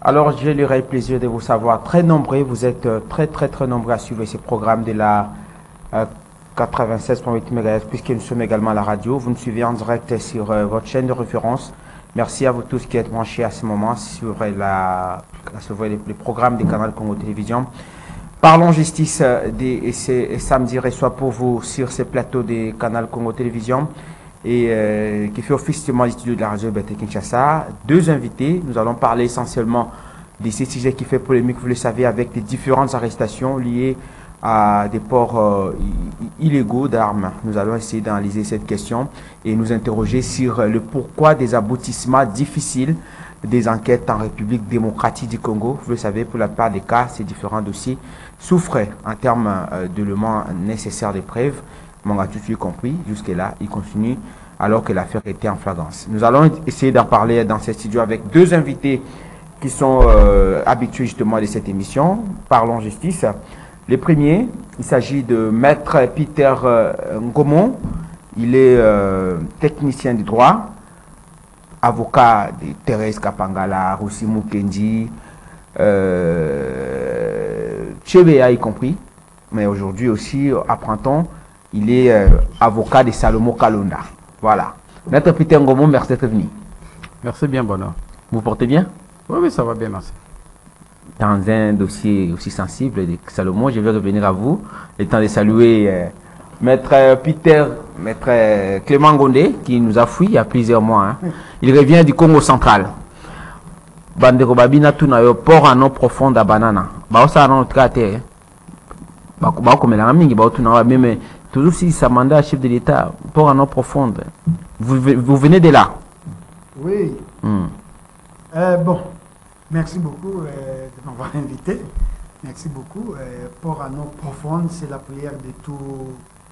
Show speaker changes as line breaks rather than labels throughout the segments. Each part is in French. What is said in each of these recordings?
Alors, j'ai le réel plaisir de vous savoir très nombreux. Vous êtes très nombreux à suivre ces programmes de la 96.8 MHz, puisque nous sommes également à la radio. Vous nous suivez en direct sur votre chaîne de référence. Merci à vous tous qui êtes branchés à ce moment sur les programmes des canaux Congo Télévision. Parlons justice et samedi reçoit pour vous sur ces plateaux des canaux Congo Télévision et qui fait office de studio de la radio BT Kinshasa. Deux invités. Nous allons parler essentiellement de ces sujets qui fait polémique, vous le savez, avec des différentes arrestations liées à des ports illégaux d'armes. Nous allons essayer d'analyser cette question et nous interroger sur le pourquoi des aboutissements difficiles des enquêtes en République démocratique du Congo. Vous le savez, pour la plupart des cas, ces différents dossiers souffraient en termes d'éléments nécessaires de preuves. Mon gars, tout de suite compris, jusque-là, il continue alors que l'affaire était en flagrance. Nous allons essayer d'en parler dans ce studio avec deux invités qui sont habitués justement de cette émission. Parlons justice. Le premier, il s'agit de Maître Peter Ngomon. Il est technicien du droit, avocat de Thérèse Kapangala, Roussi Mukendi, Chebea y compris. Mais aujourd'hui aussi, apprend-on, il est avocat de Salomo Kalonda. Voilà. Maître Peter Ngomon, merci d'être venu.
Merci bien, bonheur.
Vous portez bien?
Oui, ça va bien, merci.
Dans un dossier aussi sensible de Salomon, je vais revenir à vous. Le temps de saluer Maître Peter, Maître Clément Gondé, qui nous a fui il y a plusieurs mois. Hein. Il revient du Congo central. Bandeko Babina Tunayo, port en eau profonde à Banana. Baosa non traité. Bao comme la mingi, bao Tunayo, mais toujours si ça mandat chef de l'État, port en eau profonde. Vous venez de là?
Oui. Bon. Merci beaucoup de m'avoir invité. Merci beaucoup. Port en eau profonde, c'est la prière de tout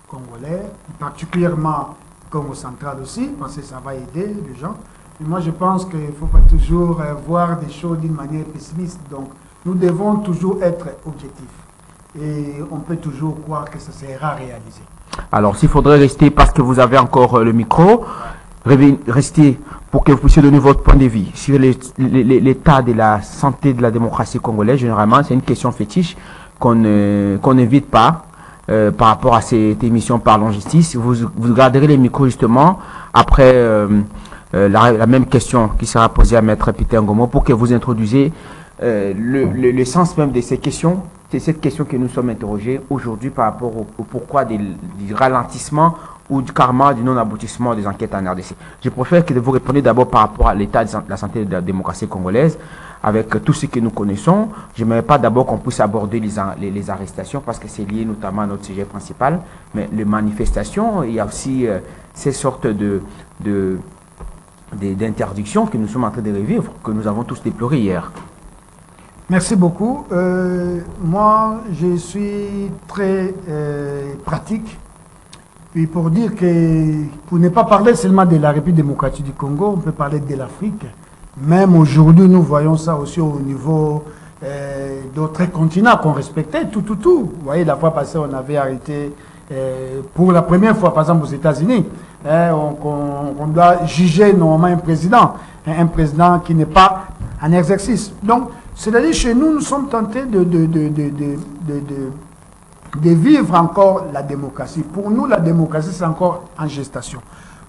Congolais, particulièrement Congo central aussi, parce que ça va aider les gens. Et moi, je pense qu'il ne faut pas toujours voir des choses d'une manière pessimiste. Donc, nous devons toujours être objectifs. Et on peut toujours croire que ça sera réalisé.
Alors, s'il faudrait rester, parce que vous avez encore le micro, restez pour que vous puissiez donner votre point de vue sur l'état de la santé de la démocratie congolaise. Généralement, c'est une question fétiche qu'on n'évite pas par rapport à cette émission Parlons Justice. Vous garderez les micros justement après la même question qui sera posée à Maître Peter Ngomon pour que vous introduisiez le sens même de ces questions. C'est cette question que nous sommes interrogés aujourd'hui par rapport au pourquoi du ralentissement ou du karma du non-aboutissement des enquêtes en RDC. Je préfère que vous répondiez d'abord par rapport à l'état de la santé de la démocratie congolaise, avec tout ce que nous connaissons. Je n'aimerais pas d'abord qu'on puisse aborder les arrestations, parce que c'est lié notamment à notre sujet principal, mais les manifestations, il y a aussi ces sortes d'interdictions que nous sommes en train de revivre, que nous avons tous déplorées hier.
Merci beaucoup. Moi, je suis très pratique. Puis pour dire que, pour ne pas parler seulement de la République démocratique du Congo, on peut parler de l'Afrique. Même aujourd'hui, nous voyons ça aussi au niveau d'autres continents qu'on respectait, tout. Vous voyez, la fois passée, on avait arrêté, pour la première fois, par exemple, aux États-Unis, on doit juger normalement un président qui n'est pas en exercice. Donc, c'est-à-dire, chez nous, nous sommes tentés de vivre encore la démocratie. Pour nous, la démocratie, c'est encore en gestation.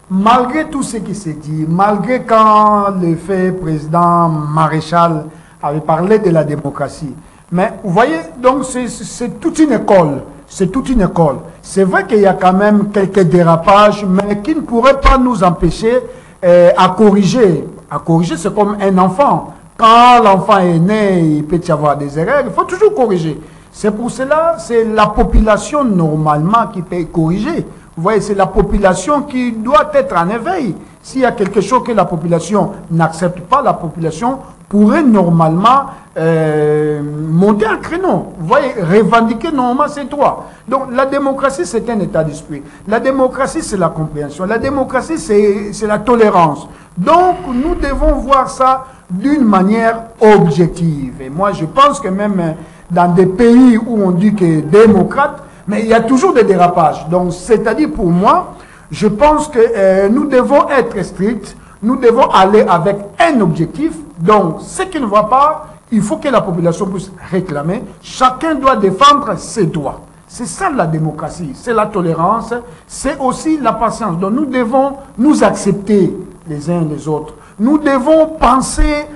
Malgré tout ce qui s'est dit, malgré quand le fait président Maréchal avait parlé de la démocratie, mais vous voyez, donc c'est toute une école. C'est toute une école. C'est vrai qu'il y a quand même quelques dérapages, mais qui ne pourraient pas nous empêcher à corriger. À corriger, c'est comme un enfant. Quand l'enfant est né, il peut y avoir des erreurs, il faut toujours corriger. C'est pour cela, c'est la population normalement qui peut corriger. Vous voyez, c'est la population qui doit être en éveil. S'il y a quelque chose que la population n'accepte pas, la population pourrait normalement monter un créneau. Vous voyez, revendiquer normalement ses droits. Donc la démocratie, c'est un état d'esprit. La démocratie, c'est la compréhension. La démocratie, c'est la tolérance. Donc nous devons voir ça d'une manière objective. Et moi, je pense que même dans des pays où on dit que démocrate, mais il y a toujours des dérapages. Donc, c'est-à-dire pour moi, je pense que nous devons être stricts, Nous devons aller avec un objectif. Donc, ce qui ne va pas, il faut que la population puisse réclamer. Chacun doit défendre ses droits. C'est ça la démocratie, c'est la tolérance, c'est aussi la patience. Donc nous devons nous accepter les uns les autres. Nous devons penser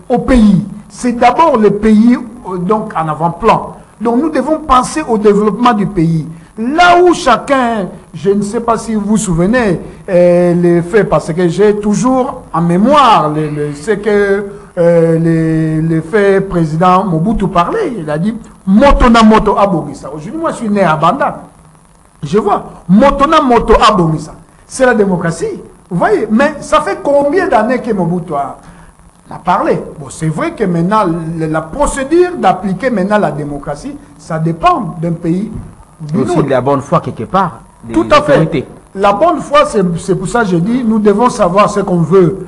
au pays. C'est d'abord le pays donc en avant-plan. Donc nous devons penser au développement du pays. Là où chacun, je ne sais pas si vous vous souvenez, les faits, parce que j'ai toujours en mémoire ce que le fait président Mobutu parlait. Il a dit moto na moto abomisa. Aujourd'hui, moi je suis né à Banda. Je vois moto na moto abomisa. C'est la démocratie. Vous voyez, mais ça fait combien d'années que Mobutu a parlé? Bon, c'est vrai que maintenant, la procédure d'appliquer maintenant la démocratie, ça dépend d'un pays.
Aussi de la bonne foi quelque part.
Tout à fait. La bonne foi, c'est pour ça que je dis, nous devons savoir ce qu'on veut.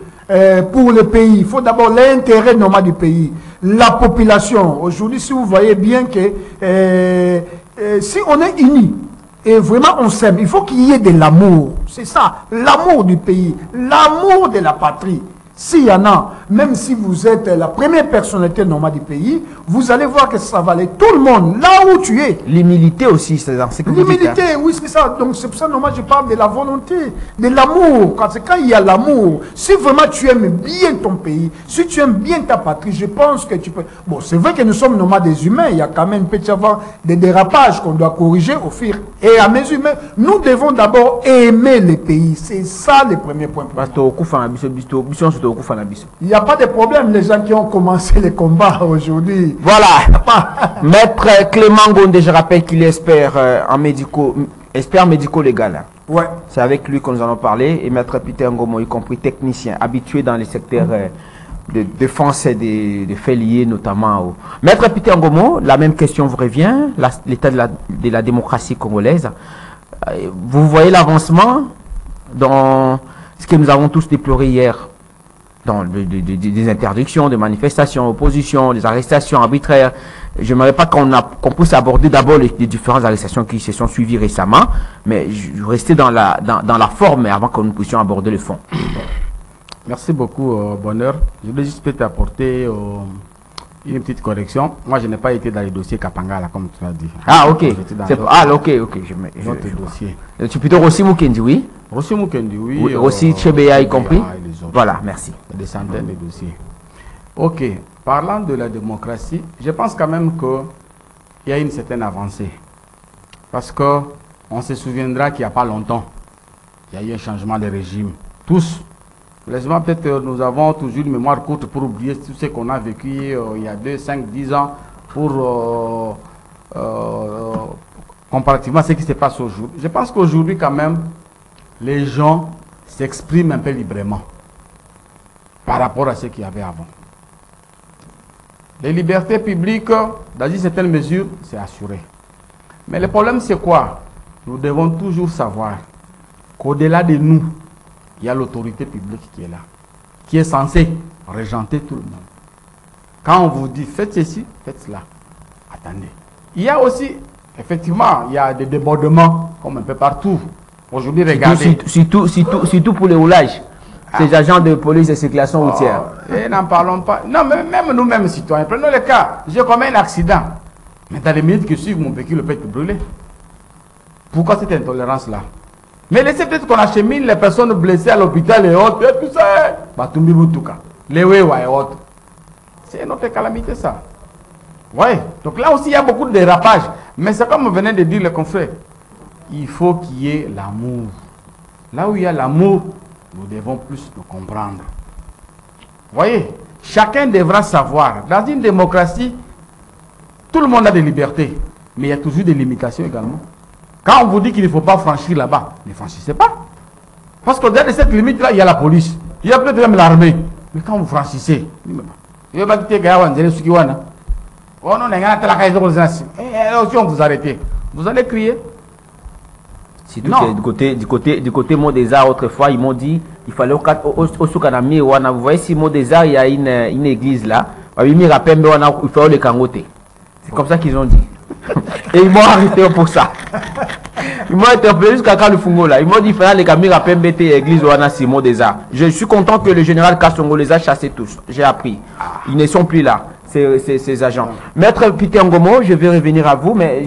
Pour le pays, il faut d'abord l'intérêt normal du pays, la population. Aujourd'hui, si vous voyez bien que si on est unis et vraiment on s'aime, il faut qu'il y ait de l'amour. C'est ça, l'amour du pays, l'amour de la patrie. S'il y en a, même si vous êtes la première personnalité normale du pays, vous allez voir que ça va aller tout le monde, là où tu es.
L'humilité aussi, c'est dans ce que vous dites.
L'humilité, oui, c'est ça. Donc c'est pour ça, normalement, je parle de la volonté, de l'amour. Quand il y a l'amour, si vraiment tu aimes bien ton pays, si tu aimes bien ta patrie, je pense que tu peux... Bon, c'est vrai que nous sommes normalement des humains, il y a quand même peut y avoir des dérapages qu'on doit corriger au fur et à mesure. Mais nous devons d'abord aimer le pays. C'est ça le premier point. Il n'y a pas de problème, les gens qui ont commencé les combats aujourd'hui.
Voilà. Maître Clément Gondé, je rappelle qu'il est expert médico-légal.
Ouais.
C'est avec lui que nous allons parler. Et Maître Peter Ngomo, y compris technicien, habitué dans les secteurs de défense et des faits liés notamment. Maître Peter Ngomo, la même question vous revient. L'état de la démocratie congolaise. Vous voyez l'avancement dans ce que nous avons tous déploré hier, dans des interdictions, des manifestations, oppositions, des arrestations arbitraires. Je n'aimerais pas qu'on puisse aborder d'abord les différentes arrestations qui se sont suivies récemment, mais je restais dans la forme avant que nous puissions aborder le fond.
Merci beaucoup, Bonheur. Je voulais juste peut-être apporter une petite correction. Moi, je n'ai pas été dans les dossiers Kapangala, comme tu l'as dit.
Ah, ok. Ok.
Notre dossier.
Tu plutôt Rossi Mukendi, oui.
Rossi Mukendi, oui.
Rossi Tchébéa y compris. Voilà, merci.
Des centaines de dossiers. Ok. Parlant de la démocratie, je pense quand même qu'il y a une certaine avancée. Parce qu'on se souviendra qu'il n'y a pas longtemps, il y a eu un changement de régime. Tous. Laissez-moi peut-être nous avons toujours une mémoire courte pour oublier tout ce qu'on a vécu il y a 2, 5, 10 ans pour comparativement à ce qui se passe aujourd'hui. Je pense qu'aujourd'hui quand même, les gens s'expriment un peu librement par rapport à ce qu'il y avait avant. Les libertés publiques, dans une certaine mesure, c'est assuré. Mais le problème c'est quoi? Nous devons toujours savoir qu'au-delà de nous, il y a l'autorité publique qui est là, qui est censée régenter tout le monde. Quand on vous dit faites ceci, faites cela, attendez. Il y a aussi, effectivement, il y a des débordements comme un peu partout. Aujourd'hui, regardez.
Surtout pour les roulages. Ces agents de police et circulation routière.
Et n'en parlons pas. Non, mais même nous-mêmes citoyens, prenons le cas. J'ai commis un accident. Mais dans les minutes qui suivent, mon véhicule peut être brûlé. Pourquoi cette intolérance-là? Mais laissez peut-être qu'on achemine les personnes blessées à l'hôpital et autres, et tout ça. Batumbi Butuka, les Wewa et autres. C'est notre calamité, ça. Oui. Donc là aussi, il y a beaucoup de dérapages. Mais c'est comme venait de dire le confrère. Il faut qu'il y ait l'amour. Là où il y a l'amour, nous devons plus nous comprendre. Vous voyez, chacun devra savoir. Dans une démocratie, tout le monde a des libertés. Mais il y a toujours des limitations également. Quand on vous dit qu'il ne faut pas franchir là-bas, ne franchissez pas. Parce qu'au-delà de cette limite-là, il y a la police. Il y a peut-être même l'armée. Mais quand vous franchissez, on vous arrêtez. Vous allez crier.
Du côté mot des arts, autrefois, ils m'ont dit il fallait au Soukanami, vous voyez, si mot des arts, il y a une église là. Il fallait le Kangote. C'est comme ça qu'ils ont dit. Et ils m'ont arrêté pour ça. Ils m'ont interpellé jusqu'à quand le Fungo là. Ils m'ont dit il fallait les caméras PMBT et l'église Oana Simon Deza. Je suis content que le général Kassongo les a chassés tous. J'ai appris. Ils ne sont plus là, ces agents. Maître Peter Ngomo, je vais revenir à vous, mais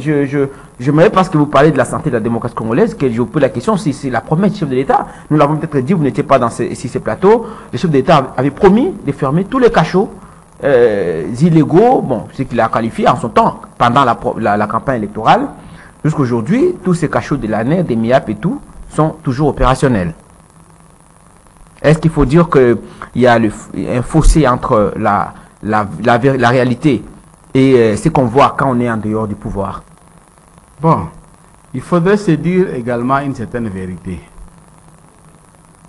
j'aimerais parce que vous parlez de la santé de la démocratie congolaise, que je vous pose la question si c'est la promesse du chef de l'État. Nous l'avons peut-être dit, vous n'étiez pas dans ces plateaux. Le chef de l'État avait promis de fermer tous les cachots illégaux, bon, ce qu'il a qualifié en son temps, pendant la campagne électorale. Jusqu'aujourd'hui, tous ces cachots de l'ANER, des MIAP et tout, sont toujours opérationnels. Est-ce qu'il faut dire qu'il y a un fossé entre la réalité et ce qu'on voit quand on est en dehors du pouvoir?
Bon, il faudrait se dire également une certaine vérité.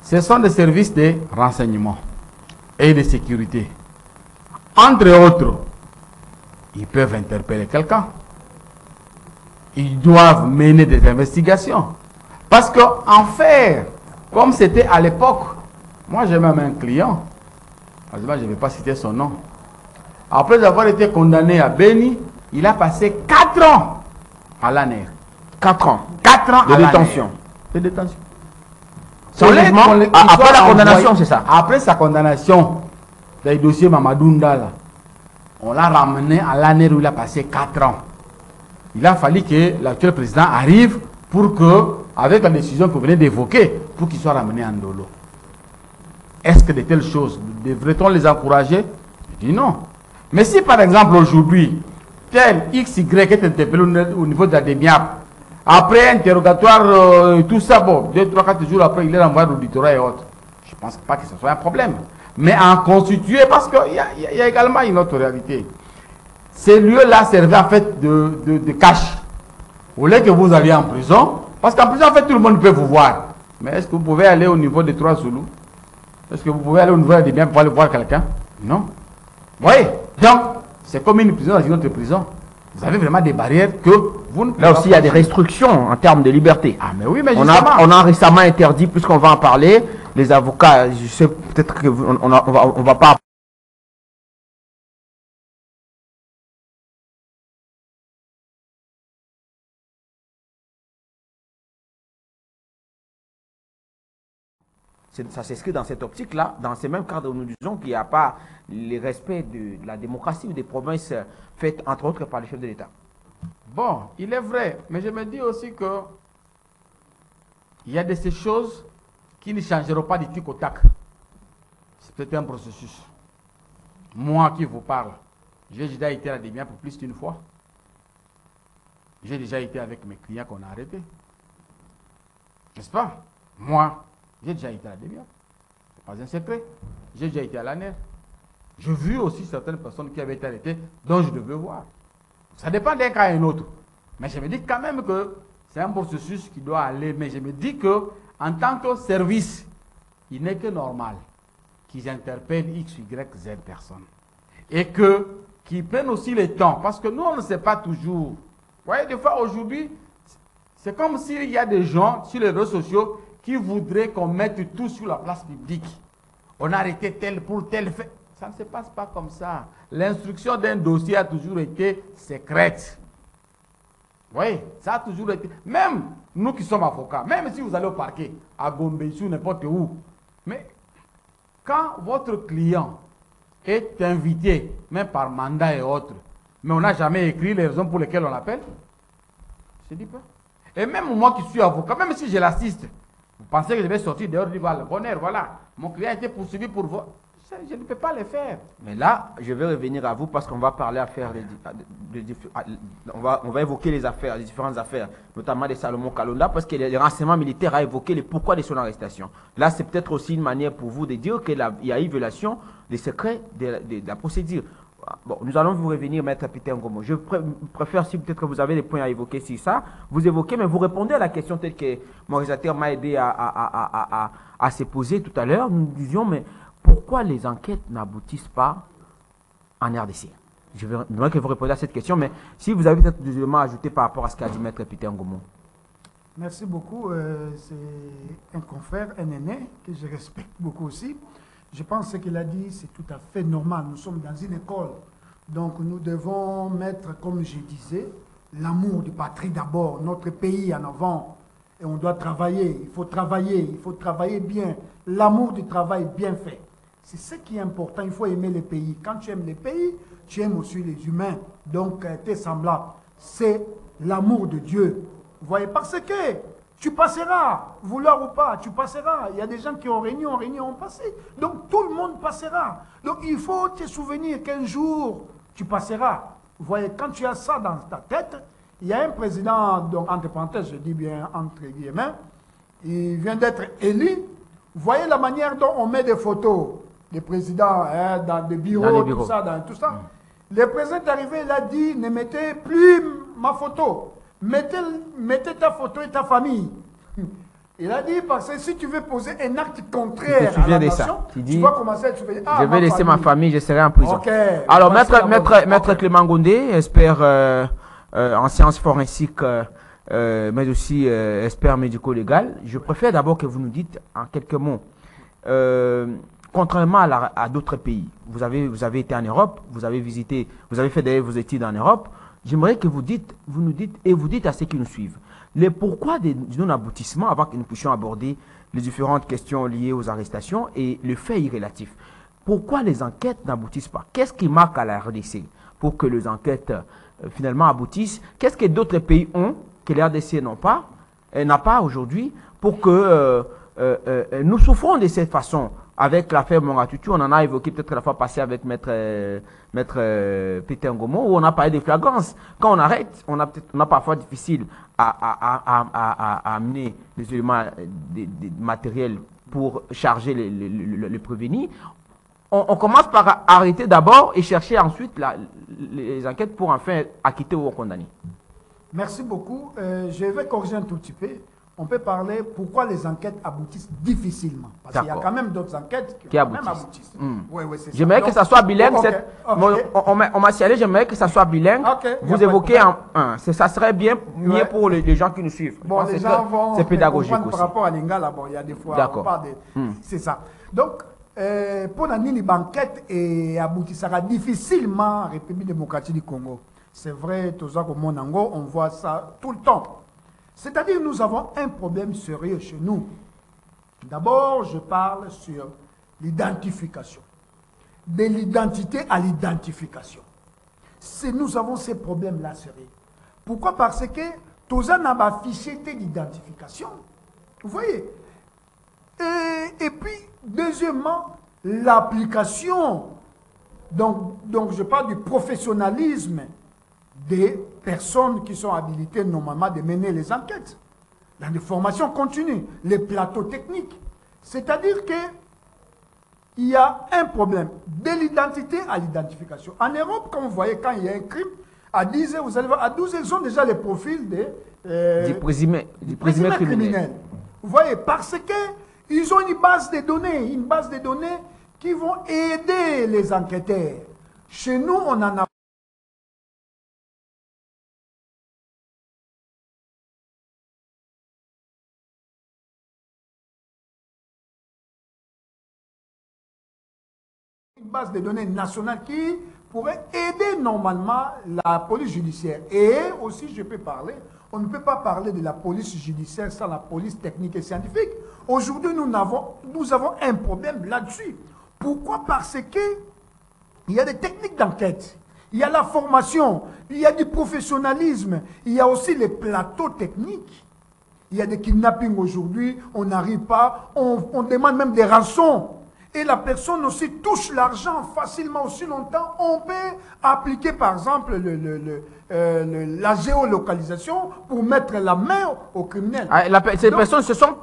Ce sont des services de renseignement et de sécurité. Entre autres, ils peuvent interpeller quelqu'un. Ils doivent mener des investigations. Parce qu'en faire, comme c'était à l'époque, moi j'ai même un client, je ne vais pas citer son nom. Après avoir été condamné à Beni, il a passé 4 ans à l'ANER.
4 ans.
4 ans
de détention.
De détention.
Après la condamnation, c'est ça?
Après sa condamnation, dans le dossier Mamadounda, là, on l'a ramené à l'ANER où il a passé 4 ans. Il a fallu que l'actuel président arrive pour que, avec la décision que vous venez d'évoquer, pour qu'il soit ramené en Ndolo. Est-ce que de telles choses, devrait-on les encourager? Je dis non. Mais si par exemple aujourd'hui, tel XY est interpellé au niveau de la DEMIAP, après interrogatoire, tout ça, bon, 2, 3, 4 jours après, il est renvoyé à l'auditorat et autres. Je ne pense pas que ce soit un problème. Mais en constituer, parce qu'il y a également une autre réalité. Ces lieux-là servaient en fait de cache. Vous voulez que vous alliez en prison, parce qu'en prison, en fait, tout le monde peut vous voir. Mais est-ce que vous pouvez aller au niveau des 3 Zoulous? Est-ce que vous pouvez aller au niveau des biens pour aller voir quelqu'un? Non. Vous voyez? Donc, c'est comme une prison dans une autre prison. Vous avez vraiment des barrières que vous ne pouvez pas.
Là aussi, il y a des restrictions en termes de liberté.
Ah, mais oui, mais
on a récemment interdit, puisqu'on va en parler, les avocats, je sais peut-être qu'on va pas. Ça s'inscrit dans cette optique-là, dans ces mêmes cadres où nous disons qu'il n'y a pas le respect de la démocratie ou des promesses faites, entre autres, par le chef de l'État.
Bon, il est vrai, mais je me dis aussi que il y a de ces choses qui ne changeront pas du tic au tac. C'est peut-être un processus. Moi qui vous parle, j'ai déjà été à la DEMIAP pour plus d'une fois. J'ai déjà été avec mes clients qu'on a arrêtés. N'est-ce pas? Moi, j'ai déjà été à la DEMIAP. Ce n'est pas un secret. J'ai déjà été à l'ANER. J'ai vu aussi certaines personnes qui avaient été arrêtées dont je devais voir. Ça dépend d'un cas à un autre. Mais je me dis quand même que c'est un processus qui doit aller. Mais je me dis que en tant que service, il n'est que normal qu'ils interpellent X, Y, Z personnes. Et qu'ils prennent aussi le temps. Parce que nous, on ne sait pas toujours. Vous voyez, des fois, aujourd'hui, c'est comme s'il y a des gens sur les réseaux sociaux qui voudraient qu'on mette tout sur la place publique. On a arrêté tel pour tel fait. Ça ne se passe pas comme ça. L'instruction d'un dossier a toujours été secrète. Vous voyez, ça a toujours été. Même nous qui sommes avocats, même si vous allez au parquet, à Gombe, ou n'importe où, mais quand votre client est invité, même par mandat et autres, mais on n'a jamais écrit les raisons pour lesquelles on l'appelle, je ne dis pas. Et même moi qui suis avocat, même si je l'assiste, vous pensez que je vais sortir dehors du bonheur, voilà, mon client a été poursuivi pour vous. Je ne peux pas le faire.
Mais là, je vais revenir à vous parce qu'on va parler affaires, on va évoquer les affaires, les différentes affaires, notamment de Salomon Kalonda, parce que les renseignements militaires a évoqué le pourquoi de son arrestation. Là, c'est peut-être aussi une manière pour vous de dire qu'il y a eu violation des secrets de la procédure. Bon, nous allons vous revenir, Maître Peter Ngomo. Je préfère, si peut-être que vous avez des points à évoquer sur ça, vous évoquez, mais vous répondez à la question telle que mon réalisateur m'a aidé à se poser tout à l'heure. Nous disions, mais pourquoi les enquêtes n'aboutissent pas en RDC? Je voudrais que vous répondiez à cette question, mais si vous avez peut-être des éléments à ajouter par rapport à ce qu'a dit Maître Peter Ngomo.
Merci beaucoup. C'est un confrère, un aîné, que je respecte beaucoup aussi. Je pense que ce qu'il a dit, c'est tout à fait normal. Nous sommes dans une école. Donc nous devons mettre, comme je disais, l'amour de patrie d'abord, notre pays en avant, Et on doit travailler, il faut travailler bien. L'amour du travail bien fait. C'est ce qui est important, il faut aimer les pays. Quand tu aimes les pays, tu aimes aussi les humains. Donc, tes semblables. C'est l'amour de Dieu. Vous voyez, parce que tu passeras, vouloir ou pas, tu passeras. Il y a des gens qui ont régné, ont passé. Donc, tout le monde passera. Donc, il faut te souvenir qu'un jour, tu passeras. Vous voyez, quand tu as ça dans ta tête, il y a un président, donc, entre parenthèses, je dis bien entre guillemets, il vient d'être élu. Vous voyez la manière dont on met des photos des présidents dans des bureaux, tout ça, dans tout ça. Le président est arrivé, il a dit, ne mettez plus ma photo. Mettez ta photo et ta famille. Il a dit, parce que si tu veux poser un acte contraire à la nation, tu vas commencer à te souvenir.
Je vais laisser ma famille, je serai en prison.
Okay.
Alors, maître Clément Gondé, expert en sciences forensiques, mais aussi expert médico-légal, je préfère d'abord que vous nous dites en quelques mots, contrairement à d'autres pays, vous avez été en Europe, vous avez fait d'ailleurs vos études en Europe. J'aimerais que vous nous dites à ceux qui nous suivent, les pourquoi du non-aboutissement avant que nous puissions aborder les différentes questions liées aux arrestations et le fait irrélatif. Pourquoi les enquêtes n'aboutissent pas? Qu'est-ce qui manque à la RDC pour que les enquêtes finalement aboutissent? Qu'est-ce que d'autres pays ont que la RDC n'a pas aujourd'hui pour que nous souffrons de cette façon? Avec l'affaire Mongatutu, on en a évoqué peut-être la fois passée avec maître Peter Ngomo, où on a parlé des flagrances. Quand on arrête, on a parfois difficile à amener des éléments des matériels pour charger les prévenus. On commence par arrêter d'abord et chercher ensuite les enquêtes pour enfin acquitter ou condamner.
Merci beaucoup. Je vais corriger un tout petit peu. On peut parler pourquoi les enquêtes aboutissent difficilement. Parce qu'il y a quand même d'autres enquêtes qui aboutissent. Oui, c'est ça.
J'aimerais que ça soit bilingue. On m'a signalé, j'aimerais que ça soit bilingue. Vous évoquez ça serait bien mieux pour les gens qui nous suivent.
Bon, les gens vont
c'est pédagogique aussi.
Par rapport à l'Ingala, bon, il y a des fois, on parle de... C'est ça. Donc, pour la Nini Banquette et aboutissera difficilement en République démocratique du Congo. C'est vrai, on voit ça tout le temps. C'est-à-dire nous avons un problème sérieux chez nous. D'abord, je parle sur l'identification. De l'identité à l'identification. Nous avons ces problèmes-là sérieux. Pourquoi? Parce que tous n'a pas fichier d'identification. Vous voyez? Et puis, deuxièmement, l'application. Donc, je parle du professionnalisme des personnes qui sont habilitées normalement de mener les enquêtes. Dans des formations continues, les plateaux techniques. C'est-à-dire qu'il y a un problème de l'identité à l'identification. En Europe, comme vous voyez, quand il y a un crime, à 10 heures, vous allez voir, à 12 heures, ils ont déjà les profils du présumé criminel. Vous voyez, parce qu'ils ont une base de données qui vont aider les enquêteurs. Chez nous, on en a une base de données nationale qui pourrait aider normalement la police judiciaire. Et aussi, je peux parler, on ne peut pas parler de la police judiciaire sans la police technique et scientifique. Aujourd'hui, nous avons un problème là-dessus. Pourquoi? Parce que il y a des techniques d'enquête, il y a la formation, il y a du professionnalisme, il y a aussi les plateaux techniques. Il y a des kidnappings aujourd'hui, on n'arrive pas, on demande même des rançons. Et la personne aussi touche l'argent facilement aussi longtemps. On peut appliquer par exemple la géolocalisation pour mettre la main au criminel.
Ces personnes se sont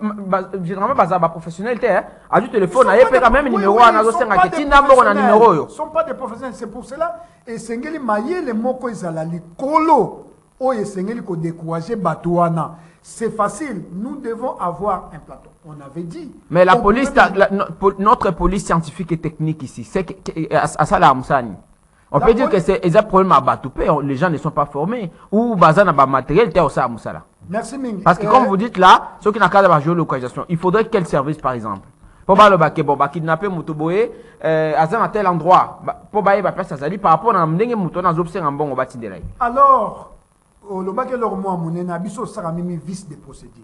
généralement basées à la professionnalité. À du téléphone, il y a même un numéro à
ne sont pas des professionnels. C'est pour cela. Et c'est ce maillé les mots qu'ils ont les colo. Et c'est ce qu'on découragé Batouana. C'est facile. Nous devons avoir un plateau. On avait dit.
Mais la police, notre police scientifique et technique ici, c'est à ça la Moussani. On peut dire que c'est un problème à Batoupé. Les gens ne sont pas formés. Ou Bazan n'a pas matériel, t'es au ça à Moussala.
Merci Mingi.
Parce que comme vous dites là, ceux qui n'ont pas de géolocalisation, il faudrait quel service par exemple? Pour le baquet, bon, kidnapper Moutoboé, à tel endroit, pour bailler la place à Zali, par rapport à Mdengue Mouton, à Zobser en bon au bâtiment.
Alors, le baquet leur mot à Mounena, Bisso Saramimi vice des procédures.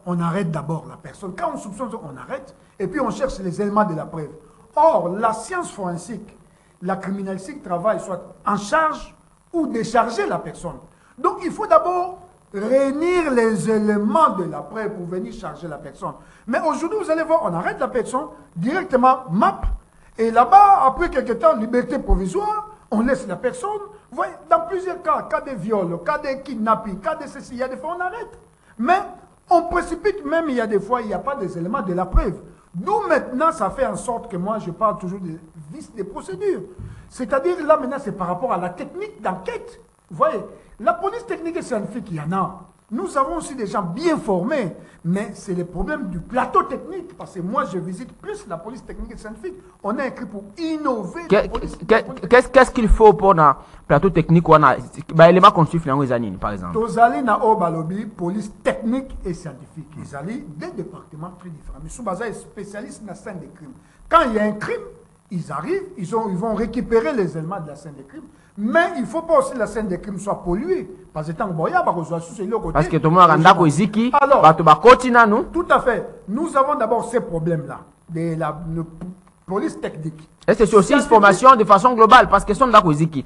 on arrête d'abord la personne. Quand on soupçonne, on arrête. Et puis on cherche les éléments de la preuve. Or, la science forensique, la criminalistique travaille soit en charge ou décharger la personne. Donc il faut d'abord réunir les éléments de la preuve pour venir charger la personne. Mais aujourd'hui, vous allez voir, on arrête la personne directement, MAP, et là-bas, après quelques temps, liberté provisoire, on laisse la personne. Vous voyez, dans plusieurs cas de viol, cas de kidnapping, cas de ceci, il y a des fois, on arrête. Mais on précipite même, il y a des fois, il n'y a pas des éléments de la preuve. D'où maintenant, ça fait en sorte que moi, je parle toujours des vices des procédures. C'est-à-dire, là, maintenant, c'est par rapport à la technique d'enquête. Vous voyez, la police technique et scientifique, il y en a. Nous avons aussi des gens bien formés, mais c'est le problème du plateau technique. Parce que moi, je visite plus la police technique et scientifique. On a écrit pour innover.
Qu'est-ce qu'il faut pour un plateau technique ou un élément construit les années, par exemple?
Tozali na Obalobi, police technique et scientifique. Ils allaient des départements très différents. Mais Soubaza est spécialiste dans la scène des crimes. Quand il y a un crime, ils arrivent, ils vont récupérer les éléments de la scène des crimes. Mais il ne faut pas aussi que la scène des crimes soit polluée. Parce que tant que
parce que tout le monde a un
alors, tout à fait. Nous avons d'abord ces problèmes-là. De la police technique.
Et c'est aussi une formation de façon globale. Parce que sont d'accord Ziki.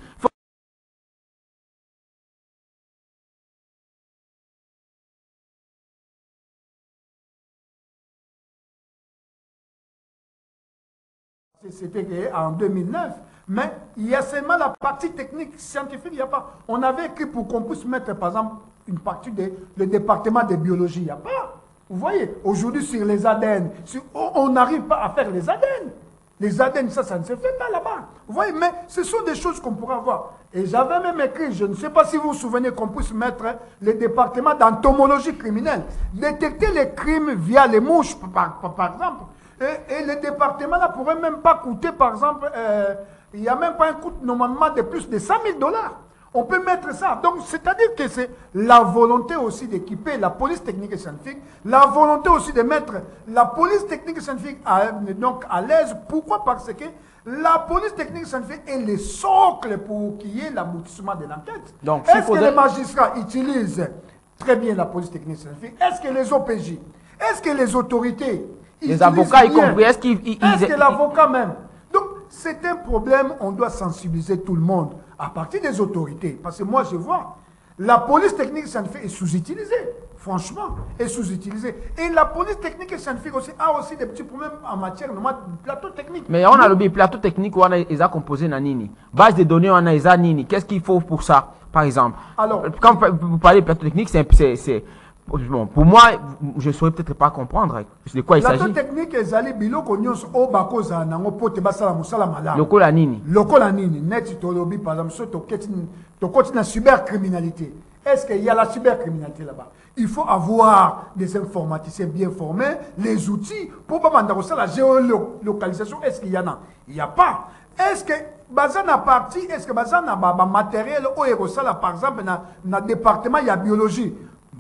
C'était en 2009. Mais il y a seulement la partie technique, scientifique, il n'y a pas. On avait écrit pour qu'on puisse mettre, par exemple, une partie le département de biologie. Il n'y a pas. Vous voyez, aujourd'hui, sur les ADN, on n'arrive pas à faire les ADN. Les ADN, ça ne se fait pas là-bas. Vous voyez, mais ce sont des choses qu'on pourrait avoir. Et j'avais même écrit, je ne sais pas si vous vous souvenez, qu'on puisse mettre le département d'entomologie criminelle. Détecter les crimes via les mouches, par exemple. Et le département là pourrait même pas coûter, par exemple, il n'y a même pas un coût normalement de plus de 100 000 $. On peut mettre ça. Donc, c'est-à-dire que c'est la volonté aussi d'équiper la police technique et scientifique, la volonté aussi de mettre la police technique et scientifique à l'aise. Pourquoi? Parce que la police technique et scientifique est le socle pour qu'il y ait l'aboutissement de l'enquête. Est-ce que les magistrats utilisent très bien la police technique et scientifique? Est-ce que les OPJ? Est-ce que les autorités?
Les avocats y compris, est-ce
que l'avocat même? Donc, c'est un problème, on doit sensibiliser tout le monde, à partir des autorités. Parce que moi, je vois, la police technique et scientifique est sous-utilisée, franchement, est sous-utilisée. Et la police technique et scientifique aussi a aussi des petits problèmes en matière de plateau technique.
Mais on a le plateau technique, on a composé Nini. Base de données, on a Nini. Qu'est-ce qu'il faut pour ça, par exemple? Alors, quand vous parlez de plateau technique, c'est bon, pour moi, je ne saurais peut-être pas comprendre de quoi il s'agit.
La technique est allée biloko nyonso o bakoza nango pote basala musala malamu.
Lokola nini.
Lokola nini. Net tolobi par exemple so to continue cybercriminalité. Est-ce qu'il y a la cybercriminalité là-bas? Il faut avoir des informaticiens bien formés, les outils pour pas mandar la géolocalisation. Est-ce qu'il y en a? Il n'y a pas. Est-ce que bazana partie, est-ce que bazana matériel ou erosala par exemple dans le département il y a biologie?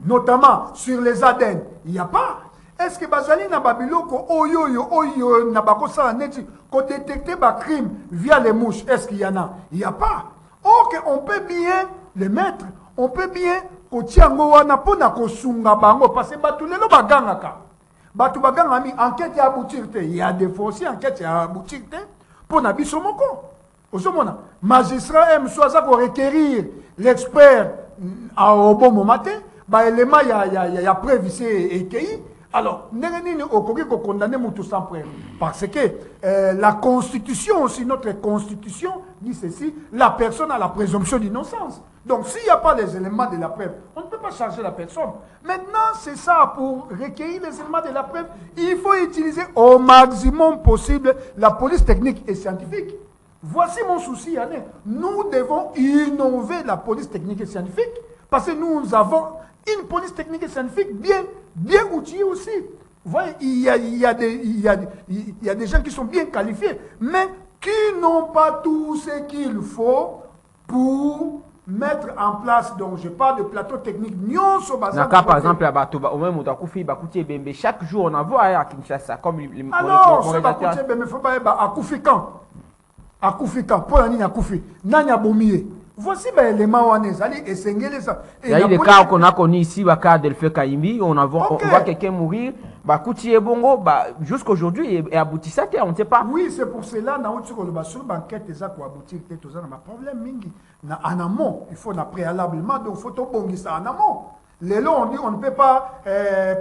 Notamment sur les ADN, il n'y a pas. Est-ce que Bazali na babiloko oyo na bakosa neti ko détecter ba crime via les mouches? Est-ce qu'il y en a? Il n'y a pas. Ok, on peut bien les mettre, on peut bien ko tiango wana pona ko sunga bango parce que batu lelo bagangaka. Batu baganga mi enquête ya aboutir te. Il y a des fois aussi enquête ya aboutir te pona biso moko. Osomona, magistrat aime soit ça ko requérir l'expert à au bon moment. Bah, élément, il y a preuve ici et qui. Alors, nous avons condamné tout sans preuve. Parce que la Constitution, aussi notre Constitution, dit ceci, la personne a la présomption d'innocence. Donc, s'il n'y a pas les éléments de la preuve, on ne peut pas charger la personne. Maintenant, c'est ça, pour recueillir les éléments de la preuve, il faut utiliser au maximum possible la police technique et scientifique. Voici mon souci, Alain. Nous devons innover la police technique et scientifique, parce que nous avons une police technique et scientifique bien outillée aussi. Vous voyez, il y a des gens qui sont bien qualifiés, mais qui n'ont pas tout ce qu'il faut pour mettre en place, donc je parle de plateau technique,
par exemple, chaque jour on envoie à Kinshasa comme
alors, à Koufikan, pour la ligne à Koufi, Nanya Bomier. Voici ben élément où et sengeli ça.
Il y a eu des cas qu'on a connus ici, le cas d'Elfe Kaimbi, on voit quelqu'un mourir, bah Kouti et Bongo, bah jusqu'aujourd'hui et aboutissait, on ne sait pas.
Oui, c'est pour cela na sur le sur banquette ça pour aboutir tout ça na problème mingi. Na en amont, il faut na préalablement donc faut to bongi ça en amont. Les lots, on dit on ne peut pas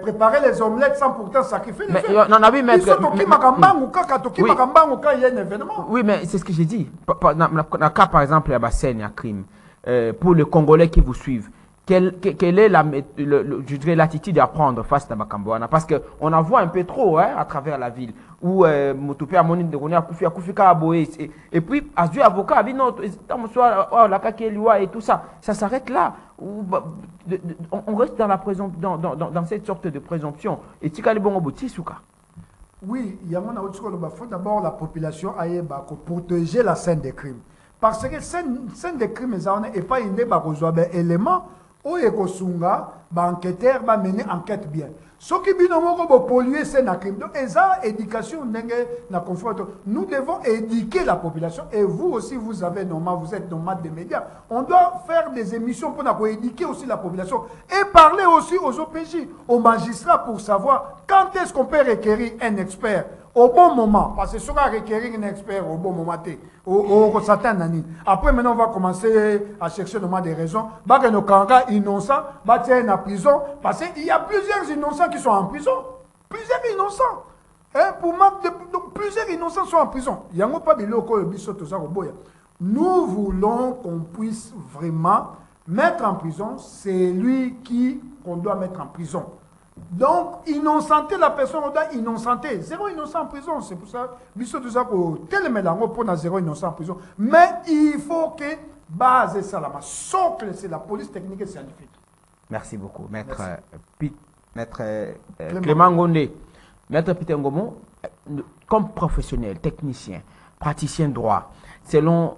préparer les omelettes sans pourtant sacrifier les œufs.
Non, oui, mais oui, mais c'est ce que j'ai dit. Dans le cas, par exemple, à Bassène, à crime, pour les Congolais qui vous suivent, quelle est l'attitude à prendre face à Bakamboana? Parce qu'on en voit un peu trop à travers la ville. Où Moutoupi a moni de Roni a Koufika Aboé. Et puis, à ce avocat, et tout ça. Ça s'arrête là. On reste dans, dans cette sorte de présomption. Et tu as les bons boutissouka.
Oui, il y a faut d'abord la population pour protéger la scène des crimes. Parce que la scène des crimes n'est pas une élément où les enquêteurs va mener enquête bien. Ce qui est polluer c'est un crime. Donc, éducation, nous devons éduquer la population. Et vous aussi, vous êtes nomade des médias. On doit faire des émissions pour éduquer aussi la population. Et parler aussi aux OPJ, aux magistrats pour savoir quand est-ce qu'on peut requérir un expert au bon moment. Parce que si on va requérir un expert au bon moment, après, maintenant, on va commencer à chercher des raisons. Que nos camarades innocents tiennent en prison. Parce qu'il y a plusieurs innocents qui sont en prison. Plusieurs innocents. Donc, plusieurs innocents sont en prison. Nous voulons qu'on puisse vraiment mettre en prison celui qu'on doit mettre en prison. Donc, innocenter la personne, on doit innocenter. Zéro innocent en prison, c'est pour ça. Tel mélange pour zéro innocent en prison. Mais il faut que base ça là. Socle, c'est la police technique et scientifique.
Merci beaucoup, maître Clément Ngondé. Maître Peter Ngomo, comme professionnel, technicien, praticien de droit, selon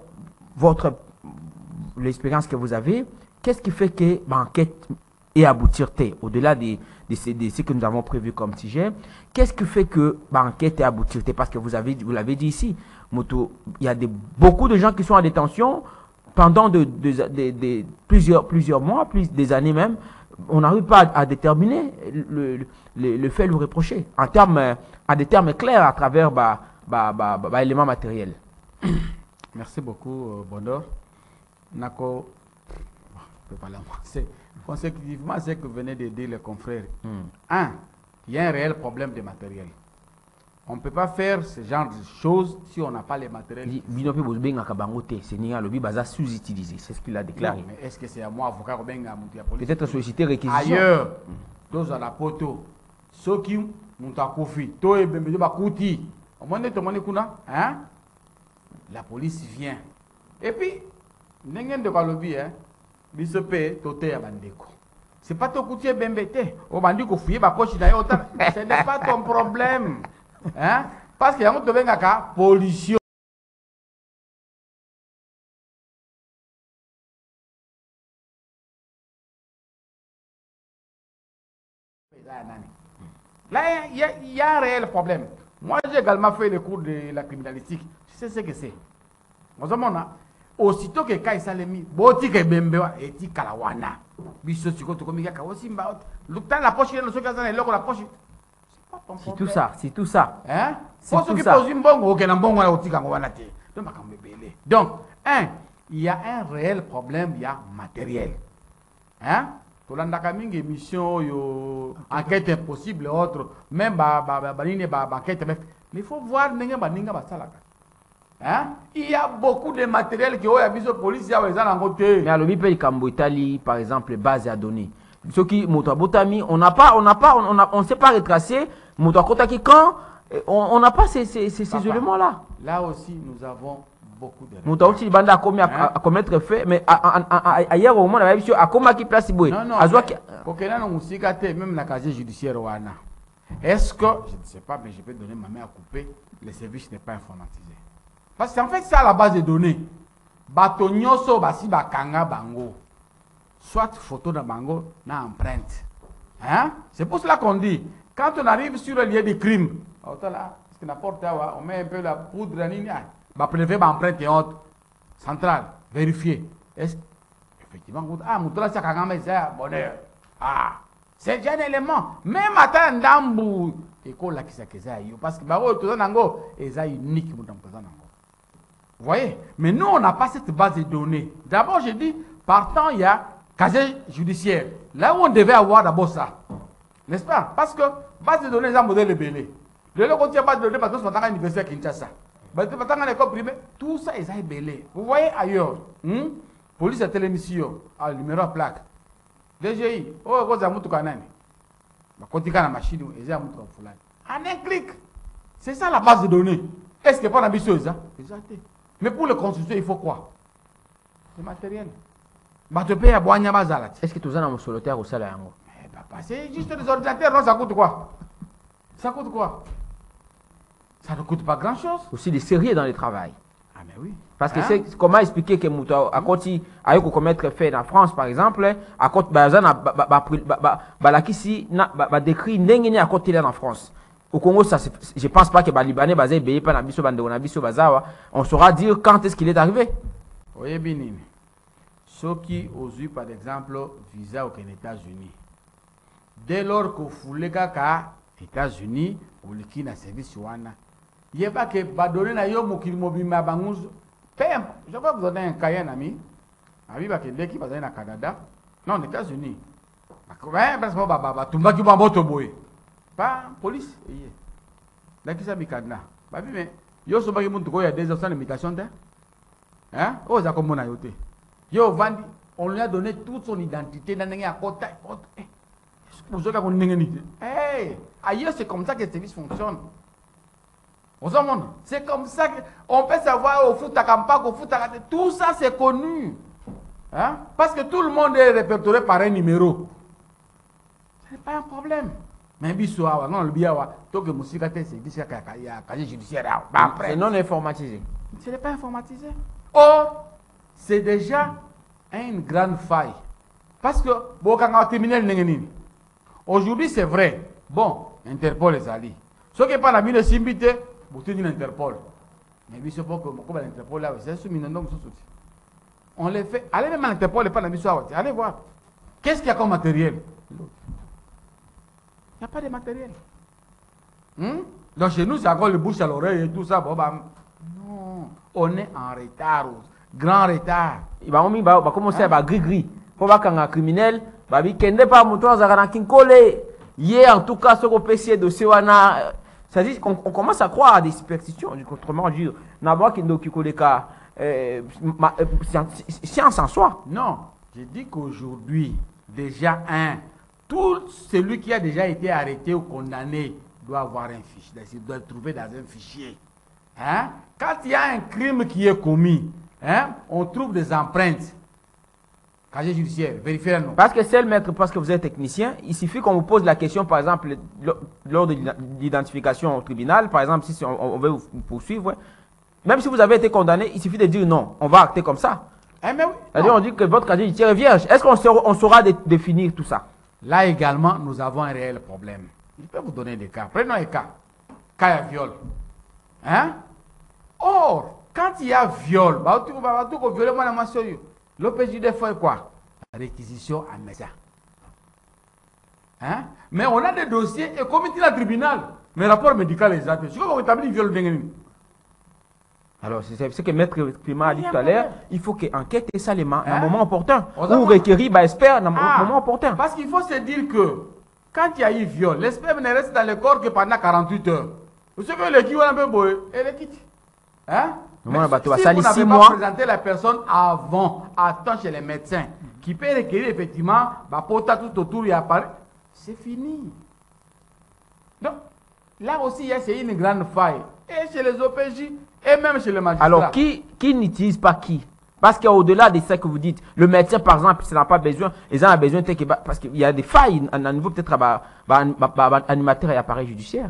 l'expérience que vous avez, qu'est-ce qui fait que l'enquête est aboutir au-delà de ce que nous avons prévu comme sujet? Qu'est-ce qui fait que l'enquête est aboutir? Parce que vous l'avez dit ici, il y a beaucoup de gens qui sont en détention pendant plusieurs mois, des années même. On n'arrive pas à déterminer le fait, le reprocher, à des termes clairs à travers éléments matériels.
Merci beaucoup, Bondor. Nako, je peux parler en français. Consécutivement à ce que venait de dire les confrères, il y a un réel problème de matériel. On ne peut pas faire ce genre de choses si on n'a pas les matériels. C'est ce qu'il a déclaré. Non, mais est-ce que c'est à moi, avocat,
peut-être solliciter réquisition.
Ailleurs, dans la poto, ceux qui ont confié, la police vient. Et puis, c'est pas ton coutier bembete. Au bandit qu'on fouille ma poche d'ailleurs, ce n'est pas ton problème. Hein? Parce qu'il y a un pollution. Là, il y a un réel problème. Moi, j'ai également fait le cours de la criminalistique. Je sais ce que c'est. Aussitôt que Kai Salemi, Boti ke Bembewa, et ti Kalawana. Biso Siko Tokomika Kawasimba. L'outan la poche, le soka et l'autre la poche.
C'est tout ça, c'est tout ça.
Hein? C'est tout ça. Donc, il y a un réel problème, il y a matériel. Hein? Tolandakamingi émission, enquête impossible, autre, même enquête. Mais il faut voir Ninga Salaka. Hein? Il y a beaucoup de matériel qui ont avisé la police,
mais à l'objet Italie, par exemple, base à données. Ce qui on ne sait pas retracer. Quand on n'a pas ces éléments-là.
Là aussi, nous avons beaucoup de.
Aussi bande à commettre fait, mais ailleurs au monde, à comment qui place Boué.
Non, même la casier judiciaire. Est-ce que, je ne sais pas, mais je peux donner ma main à couper, le service n'est pas informatisé. Parce qu'en fait, c'est à la base de données. Batonyoso basi bakanga bango. Soit photo de bango, na empreinte. Hein? C'est pour cela qu'on dit, quand on arrive sur le lieu de crime, on met un peu la poudre, on va prélever l'empreinte et autres. Centrale, vérifier. Effectivement, Moutoula, c'est quand même bonheur. C'est déjà un élément. Même à Ndambu, école là qui s'est parce que tout est unique. Vous voyez? Mais nous, on n'a pas cette base de données. D'abord, j'ai dit, partant, il y a casier judiciaire. Là où on devait avoir d'abord ça. N'est-ce pas? Parce que base de données, c'est un modèle belé. De l'autre côté, il n'y a pas de données parce que c'est un université à Kinshasa. L'école primaire, tout ça est belé. Vous voyez ailleurs, police à télémission, numéro à plaque. DGI, vous avez tout canal. Quand tu as la machine, vous avez tout en un clic. C'est ça la base de données. Est-ce que pas ambitieuse? Mais pour le constituer, il faut quoi? Le matériel.
Est-ce que tu as un solitaire au salaire?
C'est juste des ordinateurs, non, ça coûte quoi? Ça coûte quoi? Ça ne coûte pas grand-chose.
Aussi des sérieux dans le travail.
Ah mais oui.
Parce que c'est comment expliquer que Mouta à côté a commettre fait en France par exemple, à côté décrit n'engagné à côté là en France. Au Congo ça je pense pas que les Libanais basé payé par Nabiso Bando Nabiso Bazawa, on saura dire quand est-ce qu'il est arrivé.
Voyez bien. Ceux qui ont eu par exemple visa aux États-Unis. Dès lors que vous voulez aux États-Unis, ou qui n'a service wana. Il n'y a pas que badonner na yo mokili mobima bangouz. Je vais vous donner un cahier ami. Ami ba kende qui va aller au Canada. Non, aux États-Unis. Parce que tumba ki ba moto boy. Pas police. Là qui ça mikadna. Ba bi mais yo so ba ki muntu ko ya des sans limitation de. Hein? Oh ça comme on a yoté. Yo vandi, on lui a donné toute son identité dans un côté. Ailleurs, c'est comme ça que le service fonctionne. C'est comme ça qu'on peut savoir au foot à Kampak, au foot à... Tout ça, c'est connu. Hein? Parce que tout le monde est répertorié par un numéro. Ce n'est pas un problème. Mais non, le biawa, tant que musique a été service judiciaire,
c'est non informatisé.
Ce n'est pas informatisé. Or, c'est déjà une grande faille. Parce que, bon, quand on criminel, aujourd'hui, c'est vrai. Bon, Interpol est allé. Ce qui n'est pas la mine de Simbité, vous tenez l'Interpol. Mais oui, c'est pas que l'Interpol là, c'est sous mine. On les fait. Allez même à l'Interpol et pas la mission. Allez voir. Qu'est-ce qu'il y a comme matériel? Il n'y a pas de matériel. Donc chez nous, c'est encore le bouche à l'oreille et tout ça. Bon, bah, non, on est en retard. Grand retard.
Il va commencer à gris-gris. Pour voir qu'un criminel, bah, il ne pas monter à Kinkole. Hier, en tout cas, ce qu'on peut essayer de Sewana, ça dit qu'on commence à croire à des superstitions. Autrement dire, n'avoir qu'il n'y a science en soi.
Non, je dis qu'aujourd'hui, déjà, tout celui qui a déjà été arrêté ou condamné doit avoir un fichier, il doit être trouvé dans un fichier. Hein? Quand il y a un crime qui est commis, on trouve des empreintes. Casier judiciaire, vérifiez le nom.
Parce que c'est le maître, parce que vous êtes technicien, il suffit qu'on vous pose la question, par exemple, lors de l'identification au tribunal, par exemple, si on veut vous poursuivre, même si vous avez été condamné, il suffit de dire non, on va acter comme ça.
Mais oui.
C'est-à-dire, on dit que votre casier judiciaire est vierge. Est-ce qu'on saura définir tout ça?
Là également, nous avons un réel problème. Je peux vous donner des cas. Prenons un cas. Cas de viol. Hein? Or, quand il y a viol, l'OPJD fait quoi? Réquisition à médecin. Hein? Mais on a des dossiers et comme il dit le tribunal, mais rapport médical est exact. Si on établit viol de.
Alors, c'est ce que Maître Climat a dit tout à l'heure, il faut qu'enquête et ça les mains à un moment opportun. Ou requérir l'expert à un moment opportun.
Parce qu'il faut se dire que quand il y a eu viol, l'expert ne reste dans le corps que pendant 48 heures. Vous savez que l'équipe a un peu boé et le quitte. Hein? Si vous n'avez pas présenté la personne avant, attends chez les médecins, qui peut requérir effectivement, pour tout autour, il apparaît, c'est fini. Donc, là aussi, il y a une grande faille. Et chez les OPJ, et même chez les magistrats.
Alors, qui n'utilise pas qui? Parce qu'au-delà de ça que vous dites, le médecin, par exemple, il n'a pas besoin, ils ont besoin, parce qu'il y a des failles à un niveau peut-être animateur et appareil judiciaire.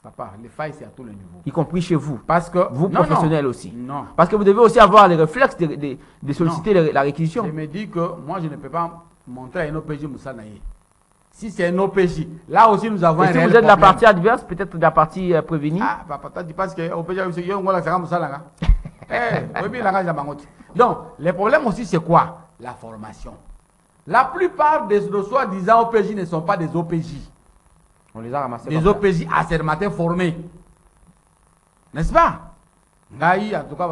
Papa, les failles, c'est à tous les niveaux.
Y compris chez vous.
Parce que
vous, professionnels aussi.
Non.
Parce que vous devez aussi avoir les réflexes de solliciter la réquisition.
Je me dis que moi, je ne peux pas montrer à un OPJ Moussanaï. Si c'est un OPJ, là aussi, nous avons un réel
problème. Si vous êtes de la partie adverse, peut-être de la partie prévenue.
Ah, papa, tu dis parce que OPJ, on va la faire Moussanaï. Donc, les problèmes aussi, c'est quoi? La formation. La plupart des soi-disant OPJ ne sont pas des OPJ.
On les a ramassés.
Des OPJ assermentés formés. N'est-ce pas? En tout cas,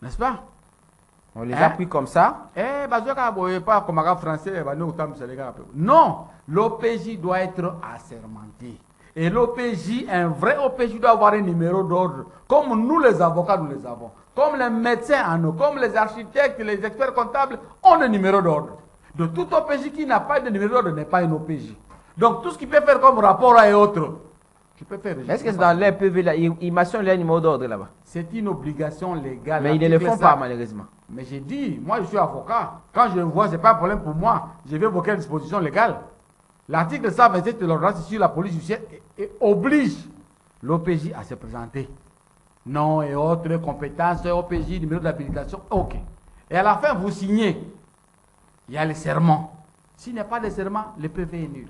n'est-ce pas?
On les a pris comme ça.
Non, l'OPJ doit être assermenté. Et l'OPJ, un vrai OPJ doit avoir un numéro d'ordre. Comme nous les avocats, nous les avons. Comme les médecins en ont, comme les architectes, les experts comptables ont un numéro d'ordre. De tout OPJ qui n'a pas de numéro d'ordre n'est pas un OPJ. Donc tout ce qu'il peut faire comme rapport et autres, tu peux faire.
Est-ce que c'est dans les PV là, ils mentionnent les numéros d'ordre là-bas?
C'est une obligation légale.
Mais ils ne le font pas malheureusement.
Mais j'ai dit, moi je suis avocat. Quand je vois, ce n'est pas un problème pour moi. Je vais évoquer une disposition légale. L'article 127 de l'ordonnance sur la police judiciaire oblige l'OPJ à se présenter. Nom et autres compétences, OPJ, numéro d'habilitation, ok. Et à la fin, vous signez. Il y a le serment. S'il n'y a pas de serment, le PV est nul.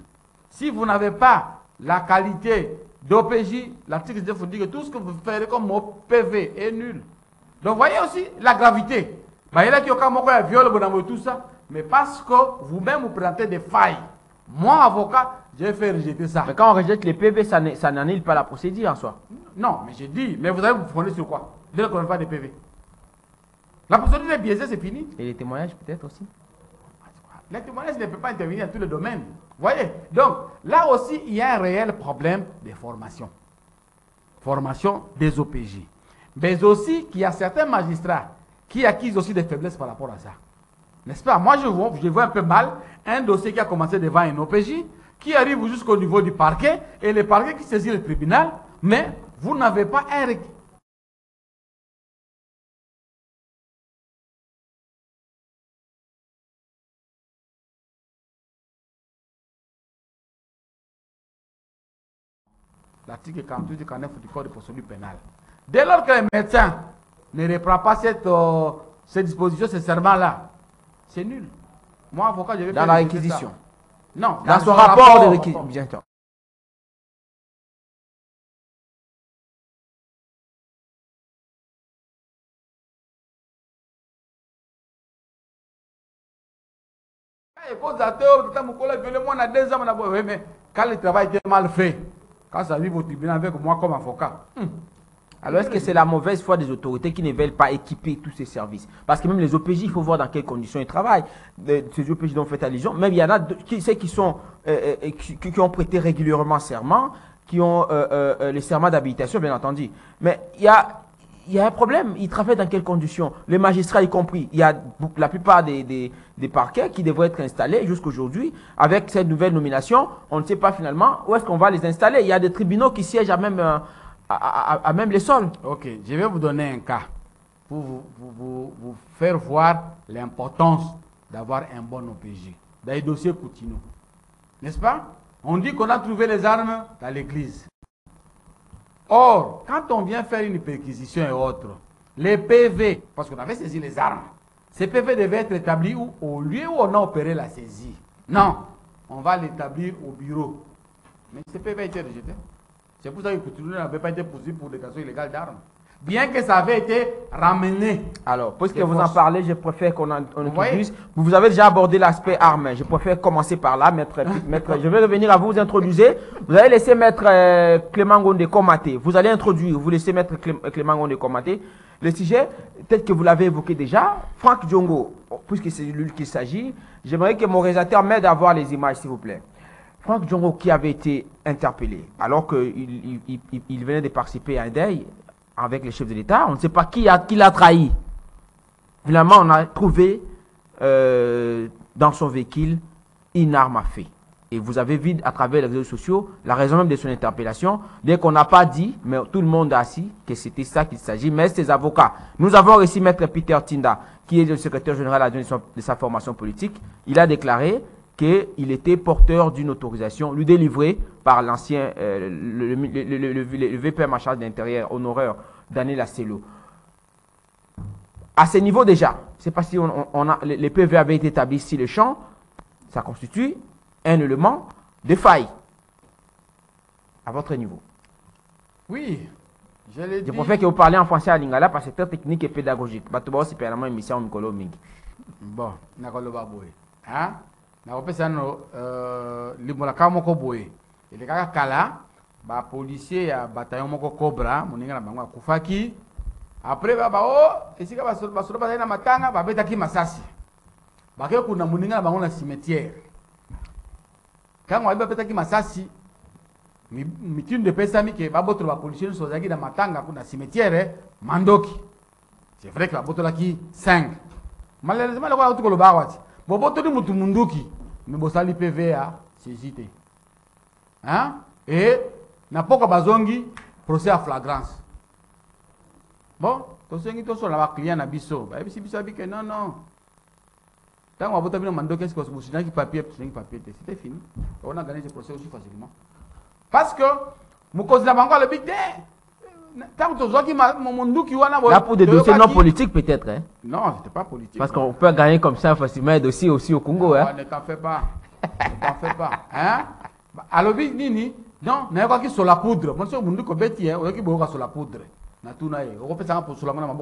Si vous n'avez pas la qualité d'OPJ, l'article 19 vous dit que tout ce que vous ferez comme PV est nul. Donc, voyez aussi la gravité. Il y a qui ont viol, tout ça, mais parce que vous-même vous présentez des failles. Moi, avocat, je vais faire rejeter ça.
Mais quand on rejette les PV, ça n'annule pas la procédure en soi.
Non, mais j'ai dit, mais vous allez vous fonder sur quoi? Dès qu'on n'a pas de PV. La procédure est biaisée, c'est fini.
Et les témoignages peut-être aussi?
Les témoignages ne peuvent pas intervenir dans tous les domaines. Vous voyez? Donc, là aussi, il y a un réel problème de formation. Formation des OPJ. Mais aussi qu'il y a certains magistrats qui acquisent aussi des faiblesses par rapport à ça. N'est-ce pas? Moi, je vois un peu mal un dossier qui a commencé devant un OPJ, qui arrive jusqu'au niveau du parquet, et le parquet qui saisit le tribunal, mais vous n'avez pas un requis. L'article 48 et 49 du Code de procédure pénale. Dès lors que le médecin ne reprend pas cette disposition, ce serment-là, c'est nul. Moi, avocat, je vais
dans la réquisition.
Non,
dans son rapport de réquisition. Bientôt.
Mais quand le travail était mal fait, quand ça arrive au tribunal avec moi comme avocat.
Alors est-ce que c'est la mauvaise foi des autorités qui ne veulent pas équiper tous ces services? Parce que même les OPJ, il faut voir dans quelles conditions ils travaillent. Ces OPJ dont vous faites allusion, même il y en a qui ont prêté régulièrement serment, qui ont les serments d'habilitation, bien entendu. Mais il y a un problème. Ils travaillent dans quelles conditions? Les magistrats y compris. Il y a la plupart des parquets qui devraient être installés jusqu'aujourd'hui. Avec cette nouvelle nomination, on ne sait pas finalement où est-ce qu'on va les installer. Il y a des tribunaux qui siègent à même les sols.
Ok, je vais vous donner un cas pour vous faire voir l'importance d'avoir un bon OPJ. Dans les dossiers Coutinho. N'est-ce pas? On dit qu'on a trouvé les armes dans l'église. Or, quand on vient faire une perquisition et autres, les PV, parce qu'on avait saisi les armes, ces PV devaient être établis où? Au lieu où on a opéré la saisie. Non, on va l'établir au bureau. Mais ces PV a été rejeté. C'est pour ça que Coutinho n'avait pas été poursuivi pour détention illégale d'armes. Bien que ça avait été ramené.
Alors, puisque vous en parlez, je préfère qu'on introduise. Vous avez déjà abordé l'aspect armes. Je préfère commencer par là, maître. Je vais revenir à vous introduire. Vous allez laisser maître Clément Gondé Komaté. Vous allez introduire, vous laissez maître Clément Gondé Komaté. Le sujet, peut-être que vous l'avez évoqué déjà, Franck Diongo, puisque c'est de lui qu'il s'agit, j'aimerais que mon réalisateur m'aide à voir les images, s'il vous plaît. Franck Diongo qui avait été interpellé alors qu'il venait de participer à un deuil avec les chefs de l'État, on ne sait pas qui l'a trahi. Finalement, on a trouvé dans son véhicule une arme à feu. Et vous avez vu à travers les réseaux sociaux la raison même de son interpellation, dès qu'on n'a pas dit, mais tout le monde a su que c'était ça qu'il s'agit, mais ses avocats. Nous avons reçu maître Peter Tinda, qui est le secrétaire général adjoint de sa formation politique. Il a déclaré qu'il était porteur d'une autorisation lui délivrée par l'ancien, le VPM en charge de l'intérieur, honoraire Daniel Asselo. À ce niveau déjà, c'est pas si les PV avaient été établis sur le champ, ça constitue un élément de faille. À votre niveau.
Oui,
Je préfère que vous parlez en français à Lingala parce que c'est très technique et pédagogique. Batuba aussi permanent émission Mikolo Mingi.
Bon, nakolo baboy. Hein? Nakopesa no limola kama moko boy. Ele kaka kala ba policier ya bataillon moko Cobra, moninga na bango akufaki. Après ba o, esika ba solo ba na matanga ba betaki masasi. Ba ke kuna moninga na bango na cimetière. Quand on betaki masasi, mitune de pesa mi ke ba botolo ba policier so zaki na matanga kuna cimetière mandoki. C'est vrai que ba botolo ki 5. Malheureusement, le roi a tout le barouati. Bobo tout le monde munduki, mais bosali PVA, c'est jité. Hein? Et n'a pas bazongi procès à flagrance. Bon, tout ce qui est sur la client à biso, bah si biso que non non. Tant on a voté bien mando qu'est-ce que vous qui papier, c'était fini. On a gagné ce procès aussi facilement. Parce que mon cause la banque le big day.
Là, pour des dossiers non politiques, peut-être. Hein?
Non, c'était pas politique.
Parce qu'on peut gagner comme ça facilement des dossiers aussi au Congo. Hein?
Ne t'en fais pas. Ne t'en fais pas. Hein? Alors, Nini, non, il y a pas qui sur la poudre. Moi, je suis un peu bêtise, il y a qui sur la poudre. On peut faire sur la main.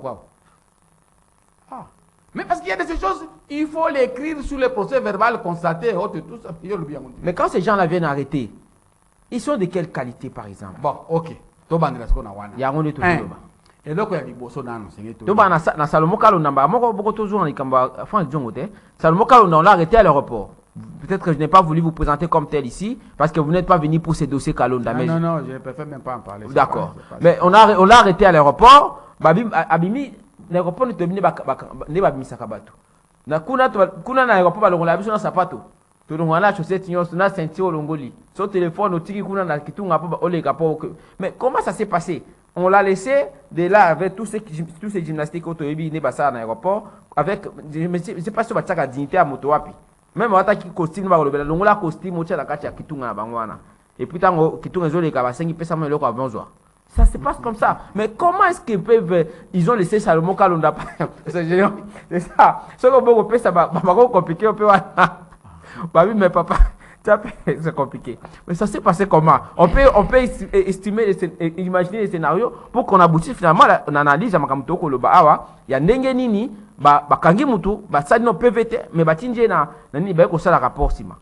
Mais parce qu'il y a des choses, il faut l'écrire sur les procès verbal constatés. Tout ça.
Mais quand ces gens-là viennent arrêter, ils sont de quelle qualité, par exemple?
Bon, ok.
Il y a un autre
et donc il y a des bossos dans le
Toba na Salomo Kalonda moko beaucoup toujours en Kamba enfin Djongote Salomo Kalonda on l'a arrêté à l'aéroport. Peut-être que je n'ai pas voulu vous présenter comme tel ici parce que vous n'êtes pas venu pour ces dossiers Kalonda.
Non, je ne préfère même pas en parler.
D'accord. Mais on l'a arrêté à l'aéroport. Abimi l'aéroport ne te venu ne ba bimisa kabatu. Na kuna na aéroport ba longola biso na sapato. To longona chaussette nyos na ceinture longoli. Son téléphone otiki kuna na kitunga po ole kapo. Mais comment ça s'est passé? On l'a laissé de là avec tous ces gymnastiques autoébi ne basa à l'aéroport avec je sais pas si va tchaka dignité à moto wapi. Même wata ki costume ba lobela longola costume otia la kati ya kitunga na bangwana. Et puis tango kitunga zole ka ba 5 pesa mo loko avonzwa. Ça se passe comme ça. Mais comment est-ce qu'ils peuvent ils ont laissé Salomo Kalonda? C'est génial. C'est ça. Ce que beaucoup peut ça ba compliqué on peut bah oui, mais papa, c'est compliqué. Mais ça s'est passé comment? On peut estimer, imaginer les scénarios pour qu'on aboutisse finalement à l'analyse. Il y a ndenge nini, kangi mutu, ça non PVT, mais tinje na nani ba ko ça rapport sima.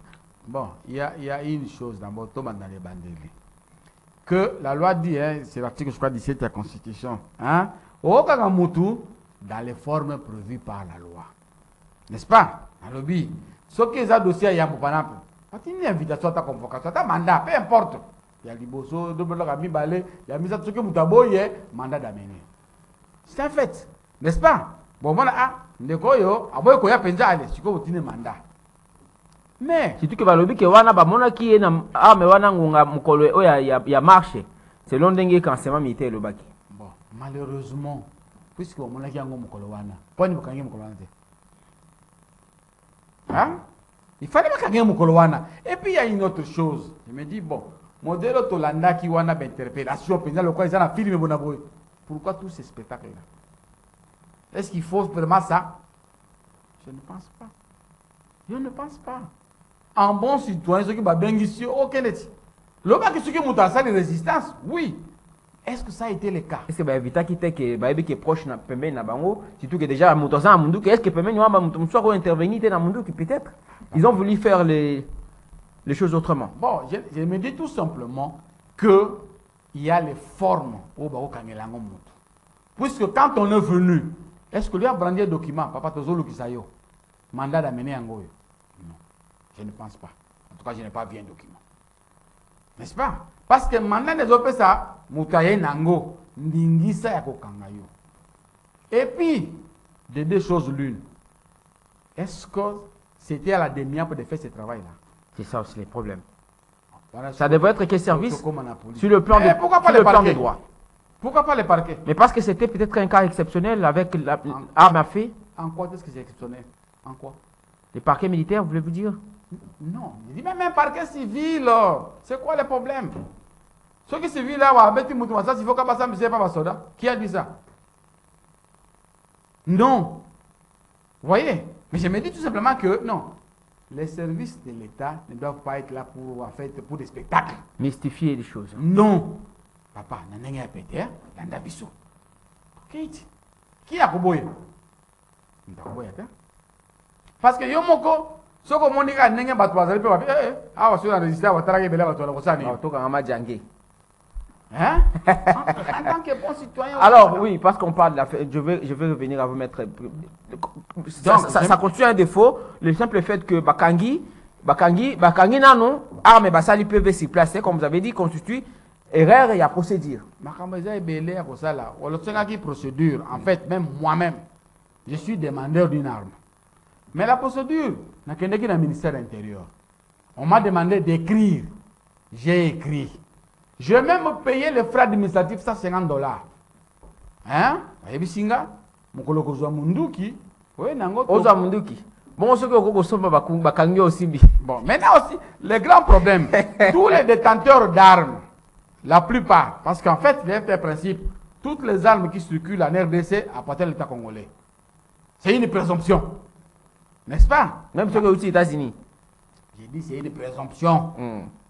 Bon, il y a une chose dans les bandeli. Que la loi dit, hein, c'est l'article je crois 17 de la Constitution, hein, au mutu dans les formes prévues par la loi. N'est-ce pas? Dans le lobby. Ce qui est un dossier, il y a par exemple, une invitation à ta convocation, à mandat, peu importe. Il y a l'Iboso, il y a mis à ce que Moutaboye, mandat d'amener. C'est un fait, n'est-ce pas? Bon, voilà, Nekoyo, Aboy Koya Penja, allez, tu peux obtenir mandat. Mais,
si tu que Balobi, que Wana Bamona qui est ah, mais Wana Ngunga Mukolo, il y a marché. C'est l'ondenge quand c'est ma militaire le baki.
Bon, malheureusement, puisque on a qui a un Mukolo Wana, pas une Mukolo Wana. Hein? Il fallait pas gagner Mukolowana. Et puis il y a une autre chose. Je me dis, bon, modèle Tolanda qui wana interpellation, le quoi ils ont un film bonaboy. Pourquoi tous ces spectacles-là? Est-ce qu'il faut vraiment ça? Je ne pense pas. Je ne pense pas. En bon citoyen, ce qui va bien ici, aucun est. Le bas qui ce qui monte à ça de résistance, oui. Est-ce que ça a été le cas?
Est-ce que Evita qui est proche na Pembe na bango, surtout que déjà à Moutouza à Mundu, est-ce que Pembe Noama Moutouza intervenir dans Mundu qui peut-être ils ont voulu faire les choses autrement.
Bon, je me dis tout simplement que il y a les formes au Baro Kangelango Moutou. Puisque quand on est venu, est-ce que lui a brandi un document, Papa Tozolo Kisayo, mandat d'amener Angoyo? Non, je ne pense pas. En tout cas, je n'ai pas vu un document. N'est-ce pas? Parce que mandat des opé ça, Moutaye Nango, Ndingisa Yako Kangayo. Et puis, de deux choses l'une. Est-ce que c'était à la demi-heure pour faire ce travail-là?
C'est ça aussi les problèmes.
Voilà,
ça devrait être quel service sur le plan, des droits.
Pourquoi pas les parquets?
Mais parce que c'était peut-être un cas exceptionnel avec l'arme à feu.
En quoi est-ce que c'est exceptionnel? En quoi?
Les parquets militaires, voulez-vous dire?
Non, je dis même un parquet civil. C'est quoi le problème? Ceux qui civils là, il faut que ça ne pas soda. Qui a dit ça? Non. Vous voyez? Mais je me dis tout simplement que non. Les services de l'État ne doivent pas être là pour des spectacles.
Mystifier les choses.
Non. papa, nanenge a pété, landa biso. Qui a koboye? Parce que yo moko, soko monika nenge batu bazali pe babi, ah wasu na résister watara ke bela batu la kosani.
To kanga jange.
Hein? En tant que bon citoyen.
Alors oui, parce qu'on parle de la fête, je vais revenir à vous mettre. Ça constitue un défaut, le simple fait que Bakangi nano, arme basali PV sur place, comme vous avez dit, constitue erreur et à procédure.
Makambaza est belé à Kosala. On le procédure. En fait, même moi-même, je suis demandeur d'une arme. Mais la procédure, n'a qu'un dans le ministère intérieur. On m'a demandé d'écrire. J'ai écrit. Je vais même payer les frais administratifs, ça $50. Hein? Ebisinga, Mokoloko Munduki. Oui, Nango.
Oza Munduki. Bon, ce que vous avez aussi.
Bon, maintenant aussi, le grand problème, tous les détenteurs d'armes, la plupart, parce qu'en fait, il y a un principe, toutes les armes qui circulent en RDC appartiennent à l'État congolais. C'est une présomption. N'est-ce pas?
Même ceux qui sont aux États-Unis.
J'ai dit c'est une présomption.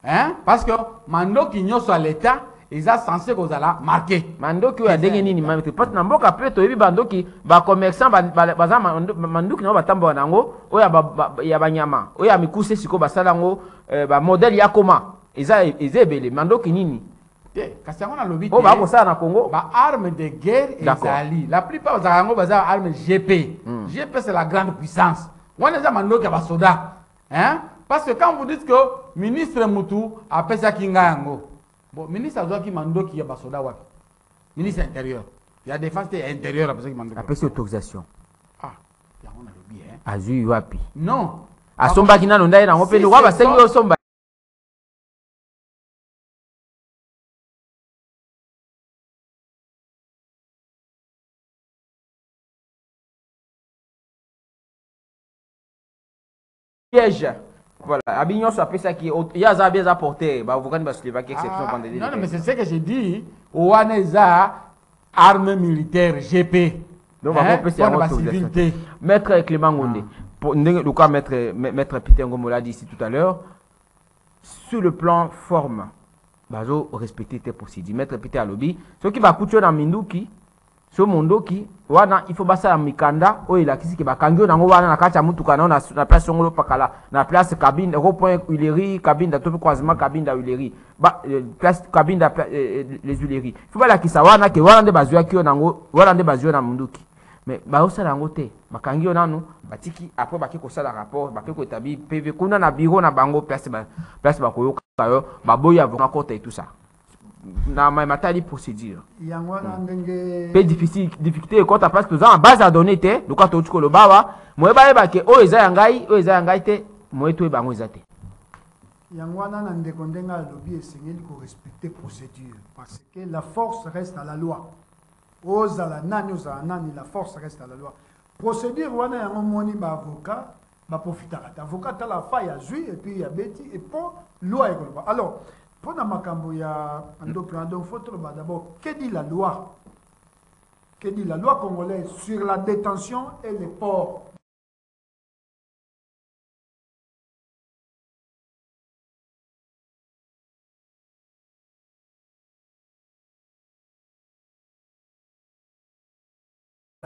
Hein? Parce que Mando qui n'y a l'État, ils sont censés qu'on a marqué.
Mando qui a des ni même parce que n'importe après toi bando qui ba commerçant mando qui n'a tambo nango oya ya banyama oya mikuse siko basala ngo ba modèle ya koma ezebele mando qui nini
kasi on a lobby
o ba ko ça na Congo
ba arme de guerre ezali la plupart za ngo baza arme GP. GP c'est la grande puissance. On est mando qui ba soda. Hein? Parce que quand vous dites que ministre Moutou a fait ça kinga yango. Bon, ministre Azoua qui mando qui a basoda wapi. Ministre intérieur. Il y a défense intérieure après ça qui mando.
Après cette autorisation.
Ah, il y a on a le bien.
Azui wapi.
Non.
Asomba kina nonda na ngope no waba sengi osomba. Piège. Voilà, Abignon ça fait ça qui il y a ça bien apporté, bah vous connaissez pas qui exception vendredi.
Non mais c'est ce que j'ai dit, Ouaneza armes militaires GP.
Donc on peut c'est Maître Clément Ngondé. Pour le cas maître Peter Ngomo l'a dit ici tout à l'heure, sur le plan forme, bazo respecter tes procédures. Maître Peter Alobi, ce qui va coûter dans Minduki, ce mondo qui wana il faut basa mikanda o ila kisi ke bakangio nango wana na kati ya mutuka na place ngolo pakala na place cabine rond-point Huileries cabine da topi croisement cabine da Huileries ba place cabine da les Huileries il faut bala kisa wana ke wana nde bazwa kio nango wana nde bazwa na munduki mais ba osala ngo te bakangio nanu batiki après baki ko sala rapport baki ko établir PV kuna na bureau na bango place ba koyoka yo baboya avocat kota et tout ça na matali procédure pe difficulté quand parce que ça en base à donner te le quand tu ko bawa mo ba eba ke o eza yangai te mo eto e bango ezate
yangwana na ndeko ndenga lobby esengeli ko respecter procédure parce que la force reste à la loi ozala nani la force reste à la loi procédure wana yango moni ba avocat ba profitera avocat ta la faille a jui et puis ya beti et pour loi ekoloba alors pour la makambo ya donc faut d'abord que dit la loi? Que dit la loi congolaise sur la détention et les ports?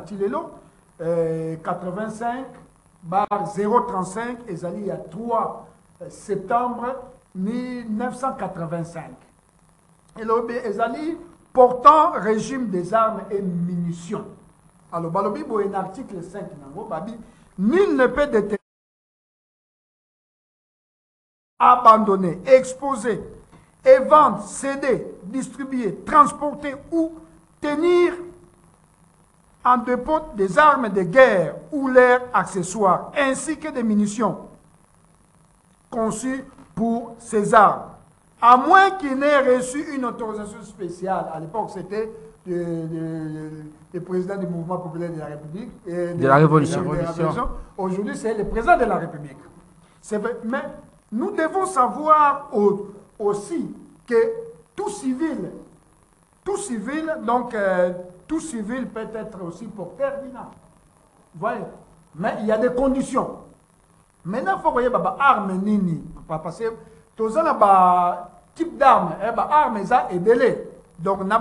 Tilelo 85 bar 035 ezali ya 3 septembre 1985. Et l'obé ezali portant régime des armes et munitions. Alors, balobi bo un article 5 nango babi nul ne peut détenir, abandonner, exposer et vendre, céder, distribuer, transporter ou tenir en dépôt des armes de guerre ou leurs accessoires ainsi que des munitions conçues pour ces armes, à moins qu'il n'ait reçu une autorisation spéciale. À l'époque, c'était le président du mouvement populaire de la République. Et
de la Révolution.
Aujourd'hui, c'est le président de la République. Vrai, mais nous devons savoir aussi que tout civil, donc tout civil peut être aussi porteur d'une arme. Voyez, mais il y a des conditions. Maintenant, il faut voir les armes nini. Parce que tous les types d'armes, armes et délai. Donc na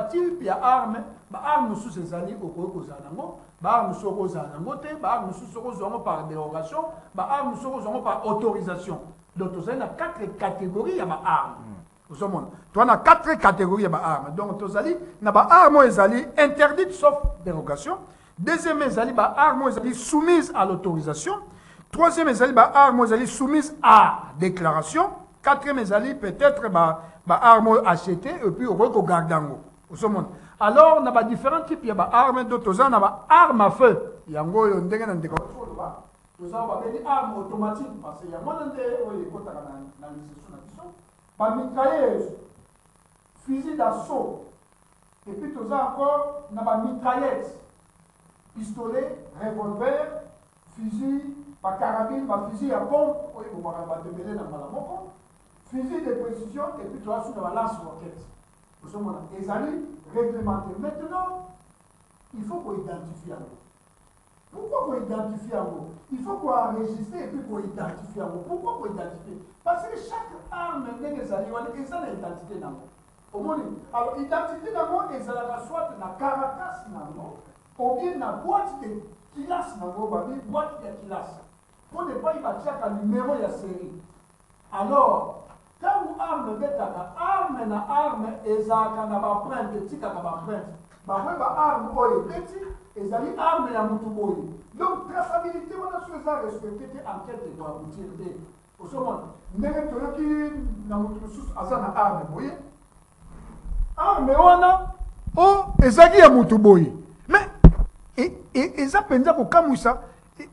type ya arme, ba arme sous ces années au Kozanango, ba arme sous Kozanango te, ba arme sous Kozanango par dérogation, ba arme sous Kozanango par autorisation. Donc tu as 4 catégories ya ba arme. Vous avez tu as 4 catégories ya ba arme. Donc tu as na ba arme ezali interdite sauf dérogation. Deuxième ezali ba arme ezali soumise à l'autorisation. Troisième ezali ba arme ezali soumise à déclaration. Quatrième ezali peut-être ba arme acheté et puis on regarde dango. Alors on a différents types de armes, d'autres on a armes à feu. Yango yo ndenge na ndeko ba. Nous avons des armes automatiques parce qu'il y a moins de kota na lisation na biso. Ba mitrailleuse, fusil d'assaut. Et puis nous avons encore na mitraillette, pistolet, revolver, fusil, ba carabine, ba fusil à pompe, oui, on va te mêler dans la moko. Fusil de précision et puis tu as sur la lance-roquette. Nous sommes les alliés réglementés. Maintenant, il faut qu'on identifie un mot. Pourquoi qu'on identifie un mot? Il faut qu'on enregistre et puis qu'on identifie un mot. Pourquoi qu'on identifie? Parce que chaque arme des alliés, ils ont l'identité d'un mot. Alors, l'identité d'un mot, ils ont soit la carapace d'un mot, ou bien la boîte de kilas d'un mot, boîte de kilas. Pour ne pas y battre un numéro de la série. Alors, quand vous arme betaka arme na arme ezaka na ba print tika na ba print ba arme oyo beti ezali arme ya mutu boye. Donc traçabilité wana sur ça respecter enquête de aboutir de osomona ndenge toyoki na mutu susu azana arme boye arme wana o ezaki ya mutu boye mais eza penza ko kamusa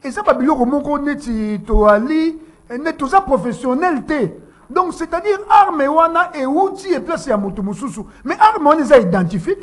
eza ba biloko moko neti to ali neto za professionnel te. Donc, c'est-à-dire, arme wana et outil et place à Moutumususu. Mais arme wana est identifié.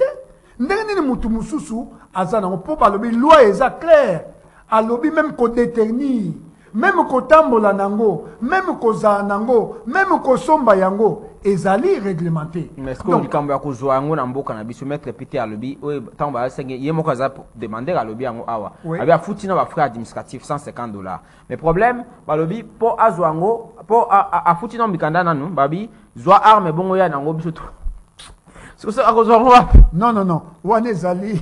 N'est-ce pas Moutumususu, azana, on peut pas le loi est claire. À l'objet même qu'on détermine, même qu'on tambola nango, même qu'on zanango, même qu'on somba yango, ezali réglementé.
Mais est-ce que le cambo ya kozwa yango na mboka na biso mettre pété à l'objet, oui, tant ba senge yemo kaza demander à l'objet yango awa. Abi a fouti na ba frais administratifs $150. Mais problème, ba l'objet pour azwango, pour a fouti na mikanda nanu, babi zwa arme bongo ya nango biso to. C'est ça akozwa.
Non. Wane zali.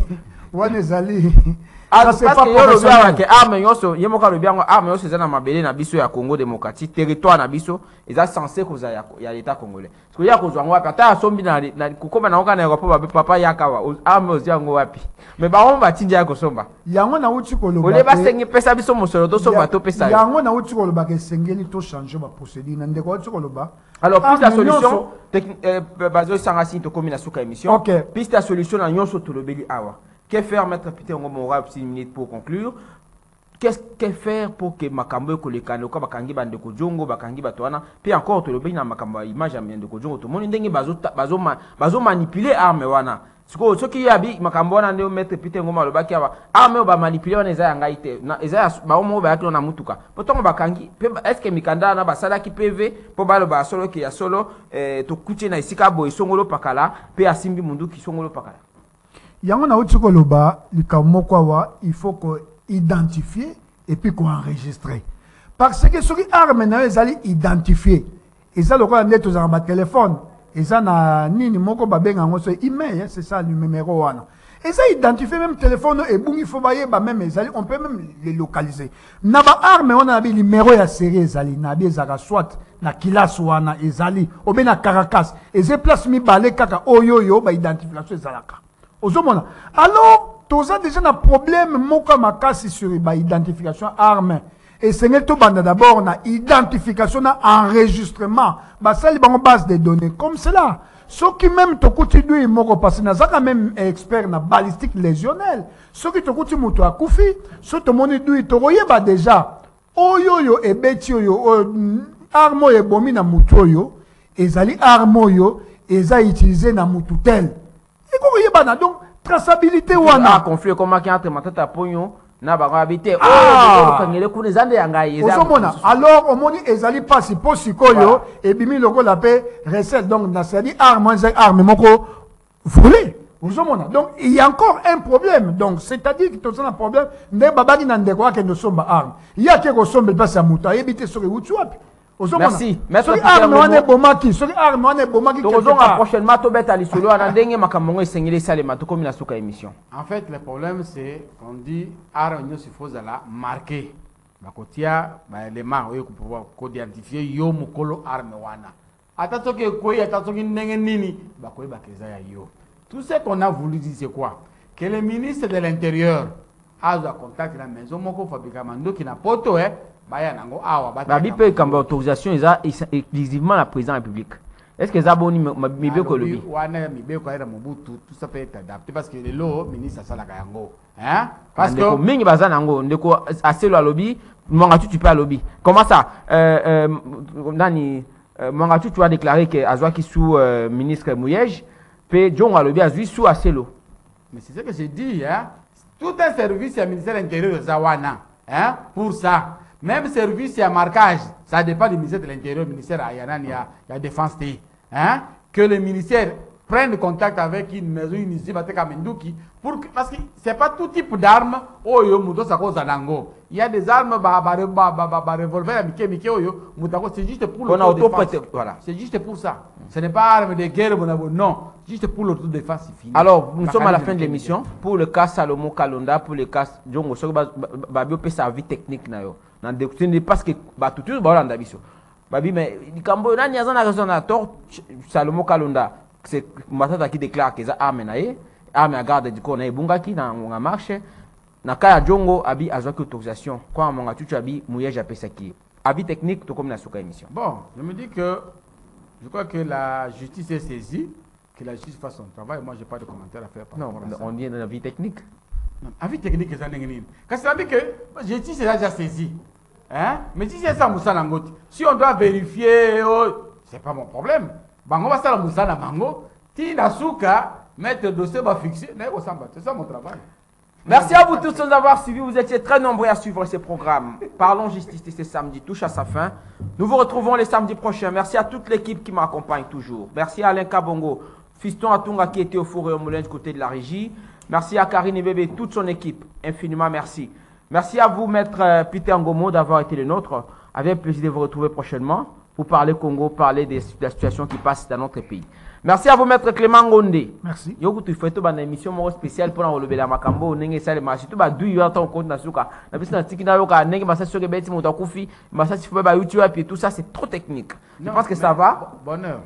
Ah, c'est pas professionnel. Que arme yoso, yemo ka lobi yango arme yoso za na mabele na biso ya Congo démocratique, territoire na biso, eza censé koza ya l'état congolais. Parce que ya kozwa ngo wapi ata asombi na kokoma na oka na aéroport ba papa yakawa arme ozi yango wapi. Mais ba on va tinja ya kosomba.
Yango na uti koloba.
Ole ba sengi pesa biso mosolo to somba to pesa.
Yango na uti koloba ke sengeli to changer ba procédure na ndeko uti koloba.
Alors plus la solution bazo sangasi to komi na suka émission.
Okay.
Plus la solution na nyonso to lobeli awa. Que faire, Maître Peter Ngomora, 6 minutes pour conclure. Qu'est-ce faire pour que Makambo kolekano ka bakangi bande ko jongo bakangi batwana puis encore to lobi na Makambo image amien de ko jongo to moni ndenge bazo manipuler arme wana. Siko soki yabi Makambo wana ndio Maître Peter Ngomora lobaki aba arme ba manipuler wana eza yanga ite na eza ba omo ba yaklo na mutuka. Potongo bakangi est-ce que mikanda na basala ki PV po balo ba solo ki ya solo to kuche na isika boy songolo pakala pe asimbi mundu ki songolo pakala.
Yango na uti koloba likamoko wa il faut qu'on identifie et puis qu'on enregistre. Parce que ceux qui arment na ezali identifier. Eza lokola ndeto za ba téléphone, eza na nini moko ba benga ngo so email, c'est ça le numéro wana. Eza identifier même téléphone et bungi faut baye ba même ezali on peut même les localiser. Na ba arme on a bi numéro ya série ezali na bi ezaka soit na kilas wana ezali ou bien na Caracas. Eze place mi balé kaka oyoyo ba identification ezalaka. Alors, tu as déjà un problème sur l'identification arme. Et c'est d'abord une identification, un enregistrement. C'est une base de données comme cela. Ceux qui même te continuent, parce que nous même expert en balistique lésionnelle. Ceux qui te continuent, tu as koufi. Ceux qui te continuent, déjà. Oyoyo et betioyo, armo et bomi na mutoyo, et zali armo yo, et za utilisé na mututel. Donc, traçabilité ou un
conflit comme qui entre matata pognon na ba habité
alors au moni ezali pasi po sikoyo et bimi logo la paix recette donc na sali arme moko volé. Donc il y a encore un problème. Donc c'est-à-dire que tu as un problème ne babaki na ndeko ke no somba arme. Il y a que somba passe à muta éviter sur utuapi.
Merci. Maître
Soki
Peter
arme wana
Ngombo.
ebomaki, soki arme wana ebomaki quelque
Tozonga
part.
prochainement tobeta lisolo ana ndenge makambo esengeli salema to komi na suka émission.
En fait, le problème, c'est qu'on dit arme il faut la marquer. Bakotia, élément, pour pouvoir identifier yo mukolo arme wana. Atatoke koi, atatoke ndenge nini, bakoy bakeza ya yo. Tout ce qu'on a voulu dire, c'est quoi? Que le ministre de l'Intérieur a contact la maison moko fabriquer mando qui n'a poto baya nango awa
Babi peut comme autorisation exclusivement la président de la République. Est-ce que ça boni mibe ko lobi?
Wana mibe ko era Mobutu, tout ça peut être adapté parce que le ministre sala ka yango. Hein? Parce que
mingi bazana ngo ndeko aselo lobi, Mwangatu tu peux à lobby. Comment ça Nani Mwangatu tu as déclaré que Azwaki sous ministre Mouyej, puis John Alobi a sous Aselo.
Mais c'est ce que j'ai dit, hein? Tout un service à ministère de l'Intérieur de Zawana, hein? Pour ça. Même service à marquage, ça dépend du ministère de l'Intérieur, ministère Ayanan, il y a défense, hein? Que le ministère prenne contact avec une maison, une usine, parce que c'est pas tout type d'armes, il y a des armes, revolver, c'est juste pour l'autodéfense.
Voilà.
C'est juste pour ça. Ce n'est pas arme de guerre, non. Juste pour l'autodéfense, c'est fini.
Alors, nous sommes à la fin de l'émission. Pour le cas Salomon Kalonda, pour le cas Djongo, Babi peut sa vie technique. Parce que tout le monde a Babi, mais quand on a raison à tort, Salomon Kalonda, c'est Matata qui déclare que ça arme à garde du corps, Bungaki, dans marche. Nakaya Djongo, Abi, Azwaki autorisation. Quand on a tout Abi, Mouye, j'appelle ça qui. Avis technique, tout comme la souka émission.
Bon, je me dis que je crois que la justice est saisie, que la justice fasse son travail. Moi, je n'ai pas de commentaire à faire.
Non, on est dans l'avis technique.
Non, avis technique, c'est un engagement. Quand c'est dit que la justice est déjà saisie. Hein? Mais si c'est ça, Moussa Nangote, si on doit vérifier, ce n'est pas mon problème. Bango va faire Moussa Nango, Tina Souka, mettre le dossier, va fixer. C'est ça mon travail.
Merci à vous tous de nous avoir suivis. Vous étiez très nombreux à suivre ce programme. Parlons justice ce samedi touche à sa fin. Nous vous retrouvons les samedis prochains. Merci à toute l'équipe qui m'accompagne toujours. Merci à Alain Kabongo, Fiston Atunga qui était au four et au moulin du côté de la régie. Merci à Karine et Bébé, toute son équipe. Infiniment merci. Merci à vous, Maître Peter Ngomo, d'avoir été le nôtre. Avec plaisir de vous retrouver prochainement pour parler Congo, parler de la situation qui passe dans notre pays. Merci à vous, Maître Clément Gondé.
Merci.
Yo tu fais une émission spéciale pour relever la makambo nenge sale machi tu ba du yo attend compte na suka na bisa tiki na yo ka nenge masa sur beti mo takufi masa si ba YouTube et tout ça c'est trop technique. Je pense que ça va.
Bonheur.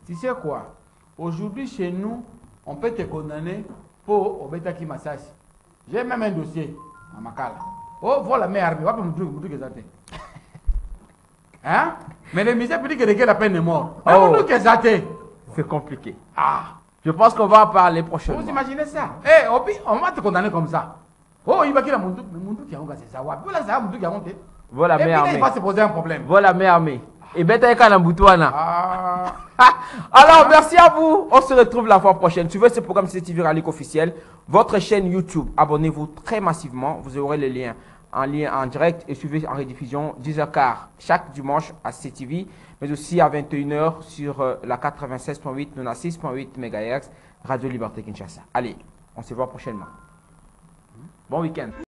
Tu sais quoi? Aujourd'hui chez nous, on peut te condamner pour obetaki massage. J'ai même un dossier à Makala. Oh voilà mes armes, va pas me dire que ça te. Hein? Mais le ministère peut dire que la peine est morte. Oh, que ça te.
C'est compliqué.
Ah,
je pense qu'on va en parler prochainement.
Vous imaginez ça? Eh, on va te condamner comme ça. Oh, il va qu'il y a mon qui a un gars, c'est ça. Voilà, ça, mon qui a monté.
Voilà, mais
il va se poser un problème.
Voilà, mais armée. Et bête avec un boutouana. Alors, merci à vous. On se retrouve la fois prochaine. Suivez ce programme CTV Ralik officiel. Votre chaîne YouTube. Abonnez-vous très massivement. Vous aurez le lien en direct et suivez en rediffusion 10h15 chaque dimanche à CTV, mais aussi à 21h sur la 96.8, 96.8 MHz, Radio Liberté Kinshasa. Allez, on se voit prochainement. Bon week-end.